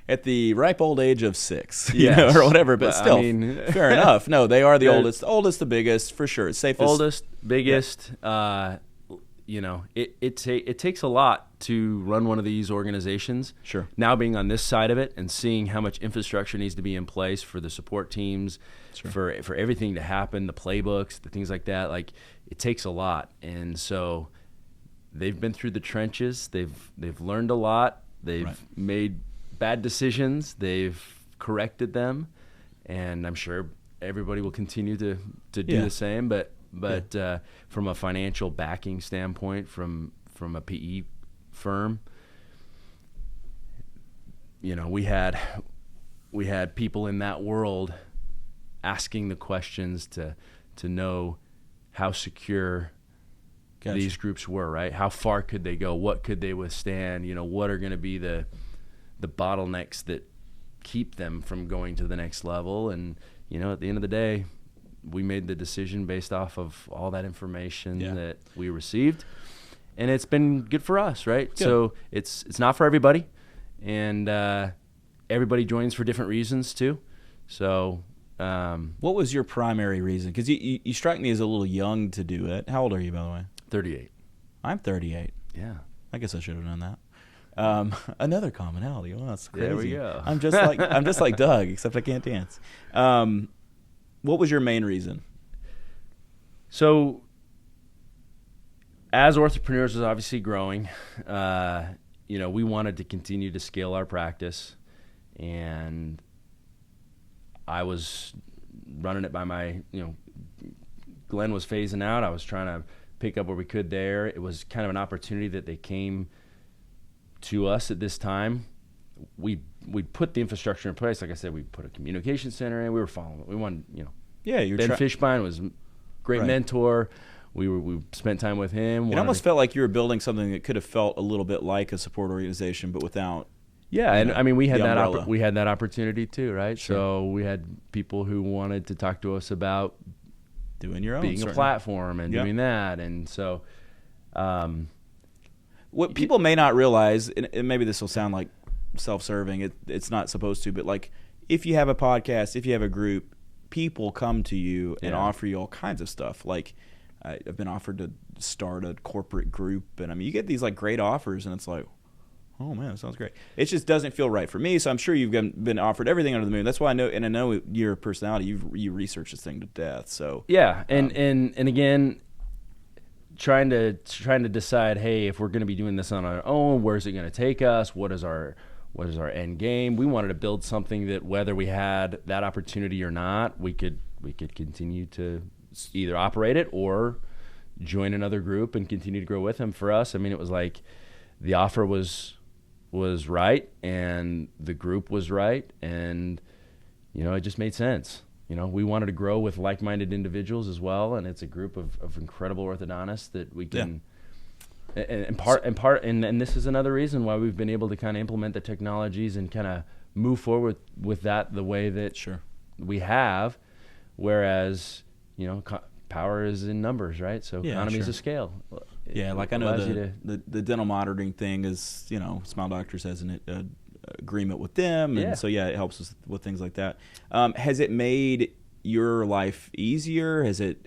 at the ripe old age of 6, Yes. or whatever. But still, I mean, fair enough. No, they are the oldest, the biggest, for sure. It's safest. Oldest, biggest. It takes a lot to run one of these organizations. Sure. Now being on this side of it and seeing how much infrastructure needs to be in place for the support teams, Sure. for everything to happen, the playbooks, the things like that. Like, it takes a lot, and so they've been through the trenches. They've learned a lot. They've made bad decisions. They've corrected them, and I'm sure everybody will continue to do the same. But from a financial backing standpoint, from a PE firm, we had people in that world asking the questions to know how secure these groups were, right? How far could they go? What could they withstand? What are going to be the bottlenecks that keep them from going to the next level? And at the end of the day, we made the decision based off of all that information that we received, and it's been good for us, right? Good. So it's not for everybody, and everybody joins for different reasons too. So what was your primary reason? Because you strike me as a little young to do it. How old are you, by the way? 38. I'm 38. Yeah. I guess I should have known that. Another commonality. Well, that's crazy. There we go. I'm just like Doug, except I can't dance. What was your main reason? So, as OrthoPrenuers was obviously growing, we wanted to continue to scale our practice, and I was running it by Glenn was phasing out. I was trying to pick up where we could there. It was kind of an opportunity that they came to us at this time. We put the infrastructure in place. Like I said, we put a communication center in. We were following it. We wanted, Ben Fishbein was a great mentor. We spent time with him. It almost felt like you were building something that could have felt a little bit like a support organization, but without. Yeah, and I mean, we had we had that opportunity too, right? Sure. So we had people who wanted to talk to us about doing your own, being a platform and doing that, and so. What people may not realize, and maybe this will sound like self-serving, it's not supposed to, but like if you have a podcast, if you have a group, people come to you and offer you all kinds of stuff. Like I've been offered to start a corporate group, and I mean, you get these like great offers, and it's like, oh man, that sounds great. It just doesn't feel right for me. So I'm sure you've been offered everything under the moon. That's why I know your personality. You research this thing to death. So and again, trying to decide, hey, if we're going to be doing this on our own, where's it going to take us? What is our end game? We wanted to build something that whether we had that opportunity or not, we could continue to either operate it or join another group and continue to grow with them. For us, I mean, it was like the offer was right and the group was right, and it just made sense. We wanted to grow with like-minded individuals as well, and it's a group of incredible orthodontists that we can. And this is another reason why we've been able to kind of implement the technologies and kind of move forward with that the way that we have. Whereas, power is in numbers, right? So economies of scale. Like I know the dental monitoring thing is, Smile Doctors has an agreement with them, and so it helps us with things like that. Has it made your life easier? Has it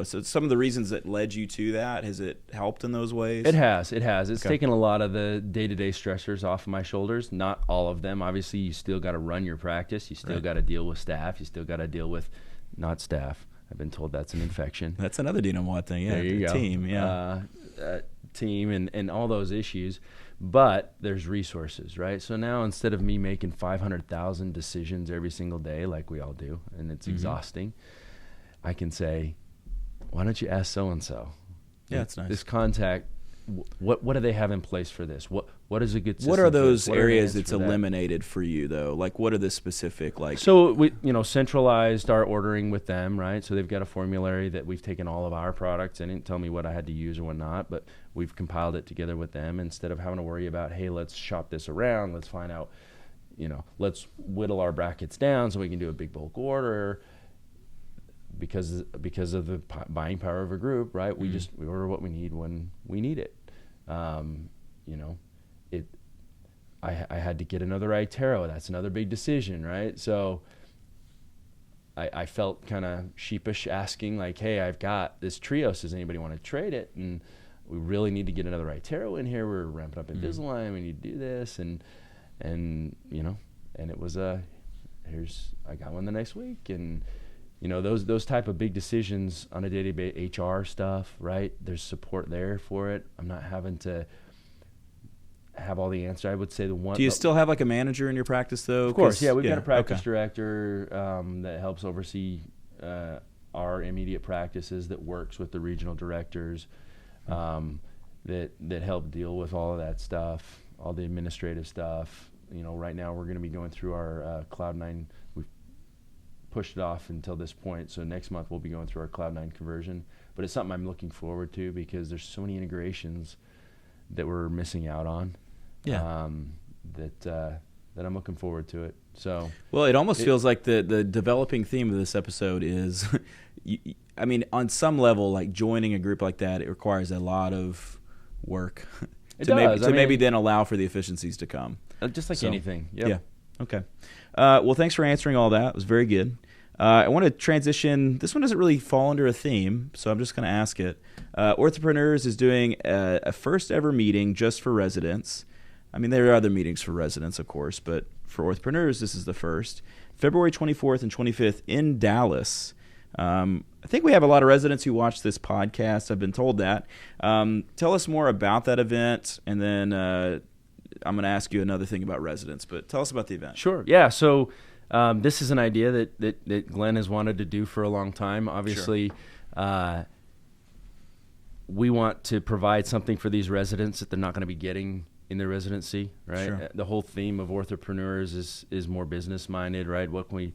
so some of the reasons that led you to that, has it helped in those ways? It has. It's taken a lot of the day-to-day stressors off of my shoulders. Not all of them. Obviously, you still got to run your practice. You still got to deal with staff. You still got to deal with not staff. I've been told that's an infection. That's another Dinamod thing. Yeah, there you go. Team. Team and all those issues. But there's resources, right? So now instead of me making 500,000 decisions every single day like we all do, and it's exhausting, I can say, why don't you ask so-and-so? Yeah, that's nice. This contact, what do they have in place for this? What is a good system? What are those areas that's eliminated for you, though? Like, what are the specific, like? So we, centralized our ordering with them, right? So they've got a formulary that we've taken all of our products. They didn't tell me what I had to use or what not, but we've compiled it together with them instead of having to worry about, hey, let's shop this around. Let's find out, let's whittle our brackets down so we can do a big bulk order. because of the buying power of a group, right? We order what we need when we need it. I had to get another iTero. That's another big decision, right? So I felt kind of sheepish asking, like, hey, I've got this Trios. Does anybody want to trade it? And we really need to get another iTero in here. We're ramping up Invisalign. We need to do this. And it was I got one the next week. And, those type of big decisions on a day-to-day HR stuff, right? There's support there for it. I'm not having to have all the answers. I would say the one. Do you still have like a manager in your practice though? Of course, yeah. We've got a practice director that helps oversee our immediate practices, that works with the regional directors, that help deal with all of that stuff, all the administrative stuff. Right now we're going to be going through our Cloud9. We've pushed it off until this point, so next month we'll be going through our Cloud9 conversion. But it's something I'm looking forward to because there's so many integrations that we're missing out on. Yeah. That I'm looking forward to it. So, well, it almost feels like the developing theme of this episode is, on some level, like joining a group like that, it requires a lot of work to maybe then allow for the efficiencies to come. Just like anything. Yep. Yeah. Okay. Well, thanks for answering all that. It was very good. I want to transition. This one doesn't really fall under a theme, so I'm just going to ask it. OrthoPrenuers is doing a first ever meeting just for residents. There are other meetings for residents, of course, but for OrthoPrenuers, this is the first. February 24th and 25th in Dallas. I think we have a lot of residents who watch this podcast. I've been told that. Tell us more about that event, and then I'm going to ask you another thing about residents, but tell us about the event. Sure. Yeah, so this is an idea that Glenn has wanted to do for a long time. Obviously, sure. We want to provide something for these residents that they're not going to be getting in their residency, right? Sure. The whole theme of OrthoPrenuers is more business-minded, right? What can we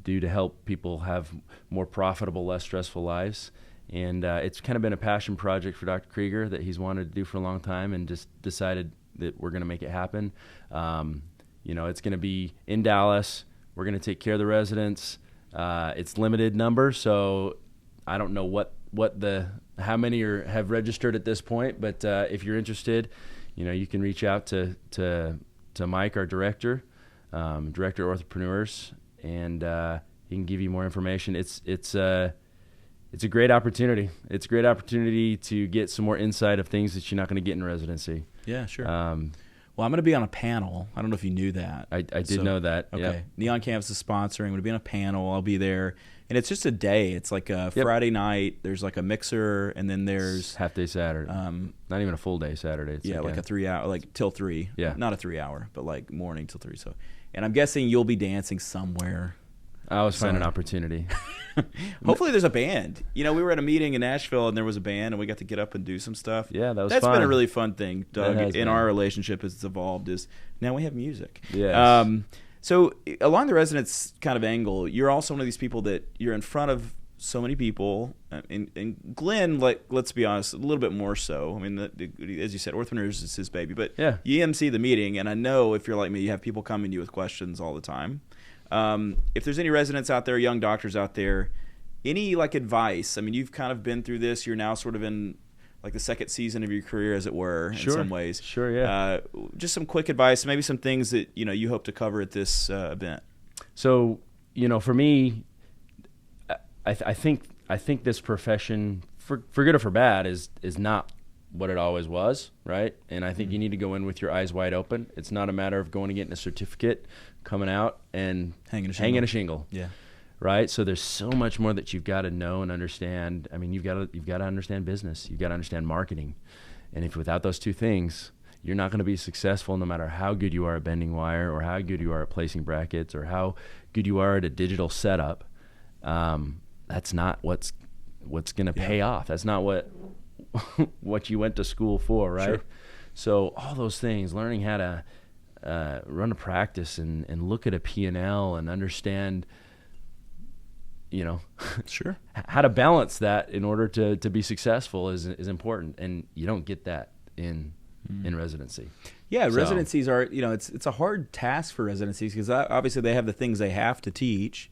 do to help people have more profitable, less stressful lives? And it's kind of been a passion project for Dr. Krieger that he's wanted to do for a long time, and just decided that we're going to make it happen. It's going to be in Dallas. We're going to take care of the residents. It's limited number, so I don't know how many have registered at this point. But if you're interested, you can reach out to Mike, our director of OrthoPrenuers, and he can give you more information. It's a great opportunity. It's a great opportunity to get some more insight of things that you're not going to get in residency. Yeah, sure. Well, I'm going to be on a panel. I don't know if you knew that. I did know that. Okay. Yeah. Neon Campus is sponsoring. I'm going to be on a panel. I'll be there. And it's just a day. It's like a Friday night. There's like a mixer, and then there's half day Saturday. Not even a full day Saturday. It's like a 3 hour, like till 3. Yeah. Not a 3 hour, but like morning till 3. So, and I'm guessing you'll be dancing somewhere. I always find an opportunity. Hopefully there's a band. We were at a meeting in Nashville, and there was a band, and we got to get up and do some stuff. Yeah, that's been a really fun thing, Doug, in our relationship as it's evolved, is now we have music. Yes. So along the residence kind of angle, you're also one of these people that you're in front of so many people, and Glenn, let's be honest, a little bit more so. As you said, OrthoPrenuers is his baby, but yeah. You MC the meeting, and I know if you're like me, you have people coming to you with questions all the time. If there's any residents out there, young doctors out there, any advice? You've kind of been through this. You're now sort of in the second season of your career, as it were, in some ways. Sure, yeah. Just some quick advice, maybe some things that you hope to cover at this event. So, for me, I think this profession, for good or for bad, is not what it always was, right? And I think you need to go in with your eyes wide open. It's not a matter of going and getting a certificate, coming out and hanging a shingle. Yeah. Right? So there's so much more that you've got to know and understand. You've got to understand business. You've got to understand marketing. And if without those two things, you're not going to be successful, no matter how good you are at bending wire, or how good you are at placing brackets, or how good you are at a digital setup. That's not what's going to pay off. That's not what you went to school for, right? Sure. So all those things, learning how to run a practice and look at a P&L and understand, sure, how to balance that in order to be successful is important, and you don't get that in residency. Yeah, residencies are, it's a hard task for residencies, because obviously they have the things they have to teach.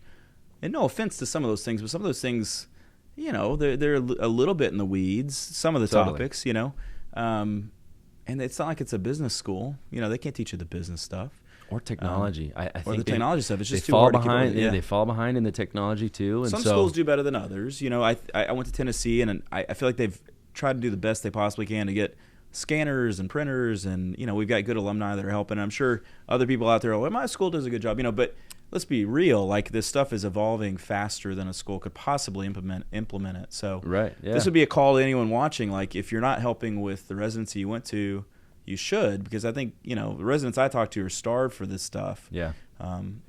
and no offense to some of those things, but some of those things, they're a little bit in the weeds. Some of the topics, and it's not like it's a business school. They can't teach you the business stuff. Or technology. I think or the technology stuff. It's just they too fall hard behind. to keep up with. They fall behind in the technology too. And some schools do better than others. I went to Tennessee, and I feel like they've tried to do the best they possibly can to get scanners and printers, and we've got good alumni that are helping. I'm sure other people out there are, well, my school does a good job, but let's be real. Like, this stuff is evolving faster than a school could possibly implement it. So right, yeah. This would be a call to anyone watching. Like, if you're not helping with the residency you went to, you should, because I think the residents I talk to are starved for this stuff. Yeah.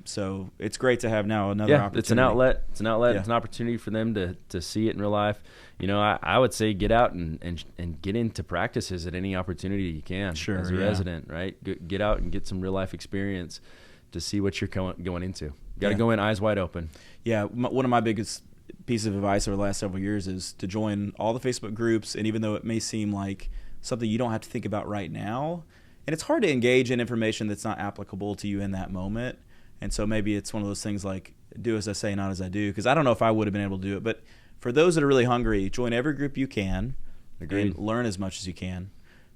So it's great to have now another opportunity. It's an outlet. It's an outlet. Yeah. It's an opportunity for them to see it in real life. I would say get out and get into practices at any opportunity you can. Sure, as a resident, right? Get out and get some real life experience to see what you're going into. You got to go in eyes wide open. Yeah. One of my biggest pieces of advice over the last several years is to join all the Facebook groups, and even though it may seem like something you don't have to think about right now, and it's hard to engage in information that's not applicable to you in that moment. And so maybe it's one of those things like, do as I say, not as I do, because I don't know if I would have been able to do it. But for those that are really hungry, join every group you can. Agreed. And learn as much as you can.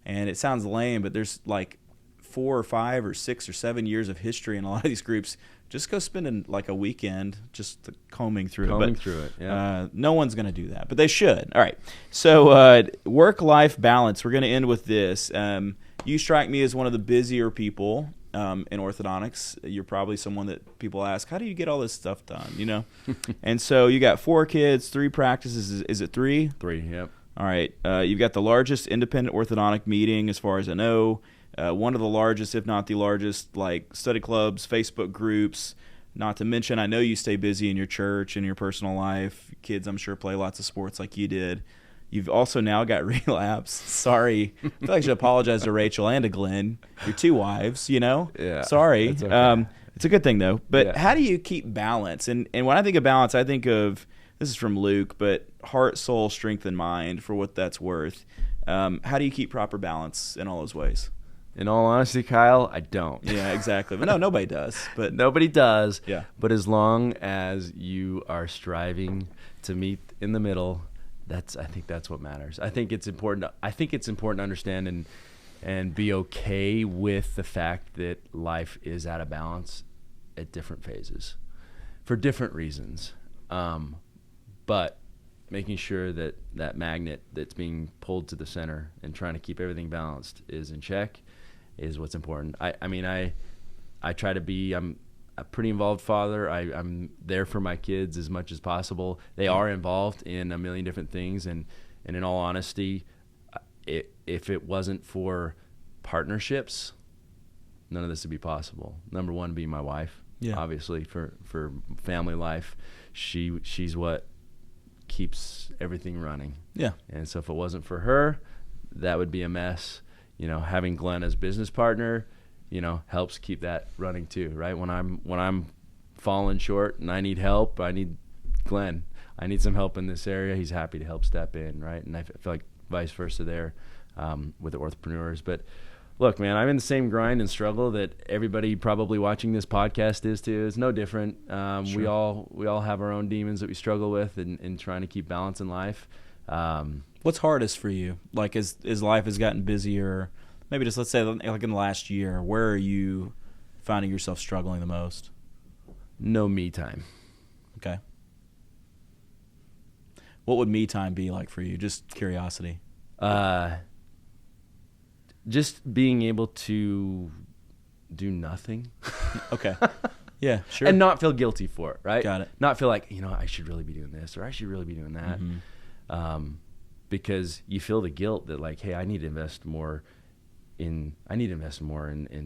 And it sounds lame, but there's like 4 or 5 or 6 or 7 years of history in a lot of these groups. Just go spend like a weekend just combing through it. Yeah. No one's going to do that, but they should. All right. So work-life balance. We're going to end with this. You strike me as one of the busier people in orthodontics. You're probably someone that people ask, how do you get all this stuff done? And so you got 4 kids, 3 practices. Is it 3? 3, yep. All right. You've got the largest independent orthodontic meeting, as far as I know. One of the largest, if not the largest, like study clubs, Facebook groups. Not to mention, I know you stay busy in your church and your personal life. Kids, I'm sure, play lots of sports like you did. You've also now got RELAPSE. Sorry. I feel like I should apologize to Rachel and to Glenn. Your 2 wives, Yeah. Sorry. Okay. It's a good thing, though. But Yeah. How do you keep balance? And when I think of balance, I think of, this is from Luke, but heart, soul, strength, and mind, for what that's worth. How do you keep proper balance in all those ways? In all honesty, Kyle, I don't. Yeah, exactly. But no, nobody does. But Nobody does. Yeah. But as long as you are striving to meet in the middle, I think that's what matters. I think it's important to understand and be okay with the fact that life is out of balance at different phases for different reasons. But making sure that magnet that's being pulled to the center and trying to keep everything balanced is in check is what's important. I try to be, I'm a pretty involved father. I'm there for my kids as much as possible. They are involved in a million different things. And in all honesty, if it wasn't for partnerships, none of this would be possible. Number one being my wife, obviously, for family life. She's what keeps everything running. Yeah. And so if it wasn't for her, that would be a mess. Having Glenn as business partner, helps keep that running too, right? When I'm falling short and I need help, I need Glenn. I need some help in this area. He's happy to help step in, right? And I feel like vice versa there with the OrthoPrenuers. But look, man, I'm in the same grind and struggle that everybody probably watching this podcast is too. It's no different. Sure. We all have our own demons that we struggle with in trying to keep balance in life. What's hardest for you? Like, as life has gotten busier, maybe just let's say like in the last year, where are you finding yourself struggling the most? No me time. Okay. What would me time be like for you? Just curiosity. Just being able to do nothing. Okay. Yeah, sure. And not feel guilty for it, right? Got it. Not feel like, I should really be doing this or I should really be doing that. Mm-hmm. Because you feel the guilt that like, hey, I need to invest more in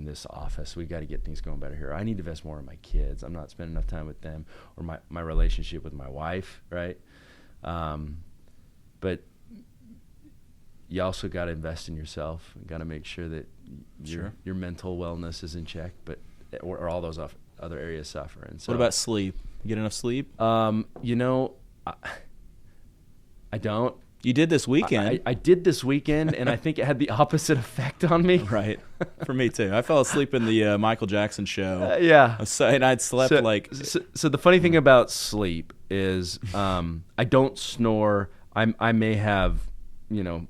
this office. We got to get things going better here. I need to invest more in my kids. I'm not spending enough time with them, or my relationship with my wife, right? But you also got to invest in yourself. You got to make sure that your mental wellness is in check, or all those other areas suffer. And so, what about sleep? You get enough sleep? I don't. You did this weekend. I did this weekend, and I think it had the opposite effect on me. Right. For me, too. I fell asleep in the Michael Jackson show. Yeah. And I'd slept So the funny thing about sleep is I don't snore. I may have,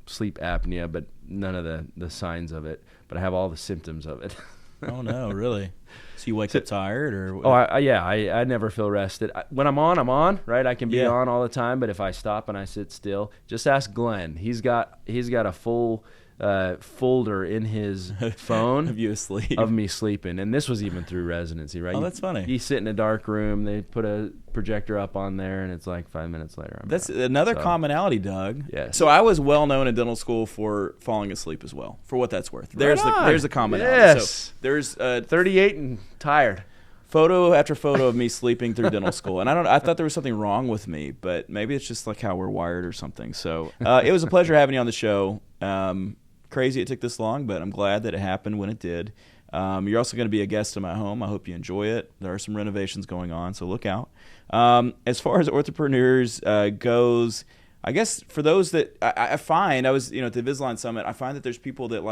sleep apnea, but none of the signs of it. But I have all the symptoms of it. Oh, no, really? So you wake up tired? Or? Oh, I never feel rested. When I'm on, right? I can be on all the time, but if I stop and I sit still, just ask Glenn. He's got a full folder in his phone of you asleep, of me sleeping. And this was even through residency, right? Oh, that's funny. You sit in a dark room, they put a projector up on there, and it's like 5 minutes later. That's another commonality, Doug. Yeah. So I was well known in dental school for falling asleep as well, for what that's worth. There's the commonality. Yes. So there's 38 and tired. Photo after photo of me sleeping through dental school. And I thought there was something wrong with me, but maybe it's just like how we're wired or something. So it was a pleasure having you on the show. Crazy it took this long, but I'm glad that it happened when it did. You're also going to be a guest in my home. I hope you enjoy it. There are some renovations going on, so look out. As far as OrthoPrenuers goes, I guess for those that I find, I was at the Invisalign Summit, I find that there's people that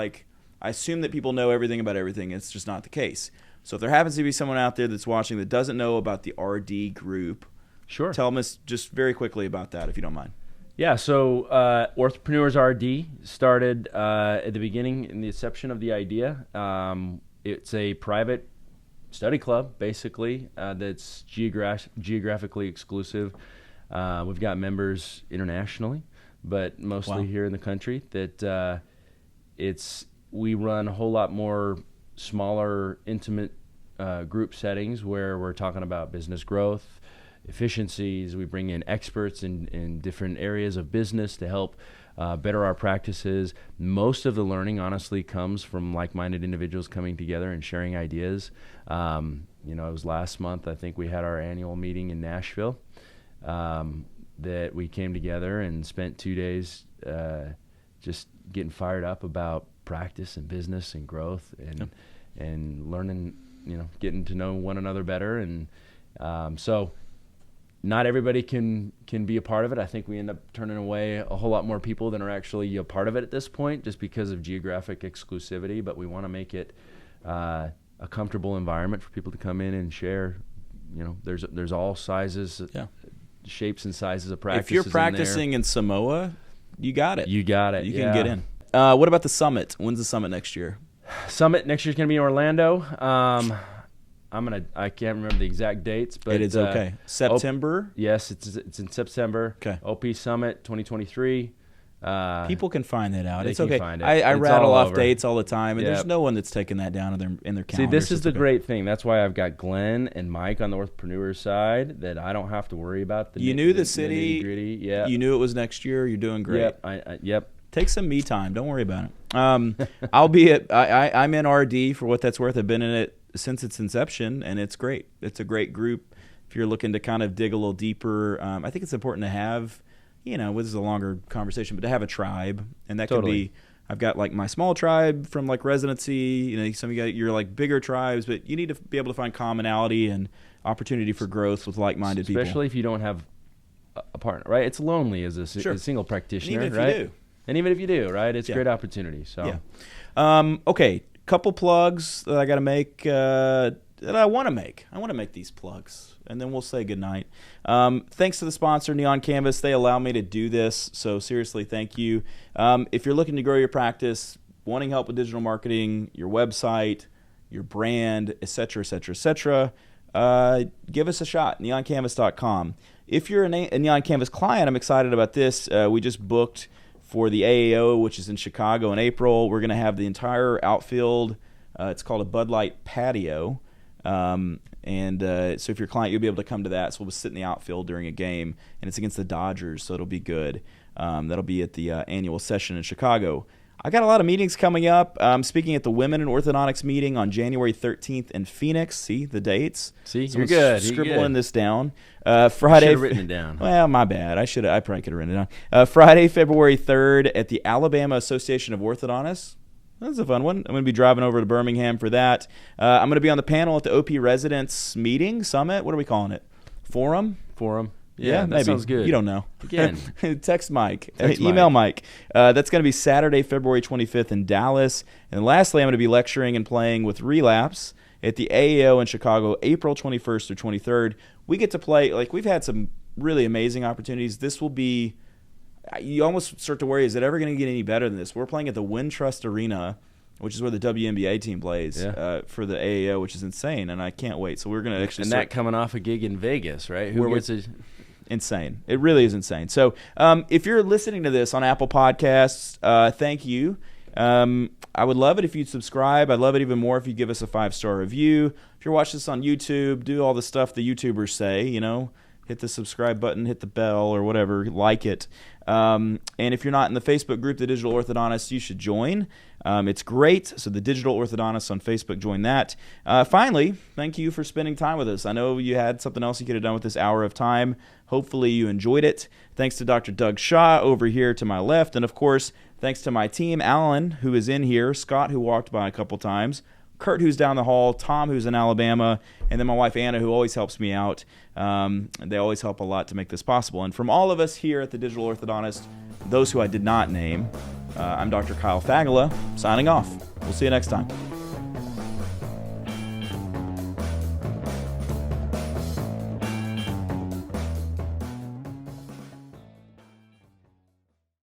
I assume that people know everything about everything. It's just not the case. So if there happens to be someone out there that's watching that doesn't know about the RD group, sure, tell them just very quickly about that if you don't mind. Yeah, so OrthoPrenuers RD started at the beginning in the inception of the idea. It's a private study club, basically, that's geographically exclusive. We've got members internationally, but mostly here in the country. That we run a whole lot more smaller, intimate group settings where we're talking about business growth, efficiencies. We bring in experts in different areas of business to help better our practices. Most of the learning, honestly, comes from like-minded individuals coming together and sharing ideas. It was last month, I think we had our annual meeting in Nashville that we came together and spent 2 days just getting fired up about practice and business and growth and learning, getting to know one another better. And so not everybody can be a part of it. I think we end up turning away a whole lot more people than are actually a part of it at this point, just because of geographic exclusivity. But we want to make it a comfortable environment for people to come in and share. There's all sizes, shapes and sizes of practices. If you're practicing in Samoa, you got it. You got it. You can get in. What about the summit? When's the summit next year? Summit next year is going to be in Orlando. I can't remember the exact dates, but it is okay. September? Yes, it's in September. Okay. OP Summit 2023. People can find that out. They It's can okay. find it. I It's rattle all off over. dates all the time, and Yep. there's no one that's taken that down in their calendar. See, this so is it's the okay. great thing. That's why I've got Glenn and Mike on the OrthoPreneurs side, that I don't have to worry about the You knew the city. nitty-gritty. Yeah. You knew it was next year. You're doing great. Yep. Yep. Take some me time. Don't worry about it. I'll be I'm in RD for what that's worth. I've been in it since its inception, and it's great. It's a great group. If you're looking to kind of dig a little deeper, I think it's important to have, this is a longer conversation, but to have a tribe, and that could be. I've got my small tribe from residency. Some of you got your bigger tribes, but you need to be able to find commonality and opportunity for growth with like-minded people. Especially if you don't have a partner, right? It's lonely as a single practitioner, and even if right? you do. And even if you do, right? It's a great opportunity. So, okay, couple plugs that I got to make that I want to make. I want to make these plugs, and then we'll say goodnight. Thanks to the sponsor, Neon Canvas. They allow me to do this, so seriously, thank you. If you're looking to grow your practice, wanting help with digital marketing, your website, your brand, et cetera, give us a shot, neoncanvas.com. If you're a Neon Canvas client, I'm excited about this. We just booked for the AAO, which is in Chicago in April. We're going to have the entire outfield. It's called a Bud Light patio. So if you're a client, you'll be able to come to that. So we'll sit in the outfield during a game, and it's against the Dodgers, so it'll be good. That'll be at the annual session in Chicago. I got a lot of meetings coming up. I'm speaking at the Women in Orthodontics meeting on January 13th in Phoenix. See the dates? See, Someone's you're good. Scribbling this down. Friday. Should have written it down. Well, my bad. I probably could have written it down. Friday, February 3rd at the Alabama Association of Orthodontists. That's a fun one. I'm going to be driving over to Birmingham for that. I'm going to be on the panel at the OP Residents meeting, Summit. What are we calling it? Forum? Yeah, that maybe. sounds good. You don't know. Again. Text Mike. Text Email Mike. That's going to be Saturday, February 25th in Dallas. And lastly, I'm going to be lecturing and playing with Relapse at the AAO in Chicago, April 21st through 23rd. We get to play, like, we've had some really amazing opportunities. This will be, you almost start to worry, is it ever going to get any better than this? We're playing at the Wintrust Arena, which is where the WNBA team plays for the AAO, which is insane, and I can't wait. So we're going to actually that coming off a gig in Vegas, right? Who gets a... Insane. It really is insane. So if you're listening to this on Apple Podcasts, thank you. I would love it if you'd subscribe. I'd love it even more if you give us a 5-star review. If you're watching this on YouTube, do all the stuff the YouTubers say, hit the subscribe button, hit the bell or whatever, like it. And if you're not in the Facebook group, The Digital Orthodontist, you should join. It's great. So The Digital Orthodontist on Facebook, join that. Finally, thank you for spending time with us. I know you had something else you could have done with this hour of time. Hopefully you enjoyed it. Thanks to Dr. Doug Shaw over here to my left. And, of course, thanks to my team, Alan, who is in here, Scott, who walked by a couple times, Kurt, who's down the hall, Tom, who's in Alabama, and then my wife, Anna, who always helps me out. They always help a lot to make this possible. And from all of us here at the Digital Orthodontist, those who I did not name, I'm Dr. Kyle Fagala, signing off. We'll see you next time.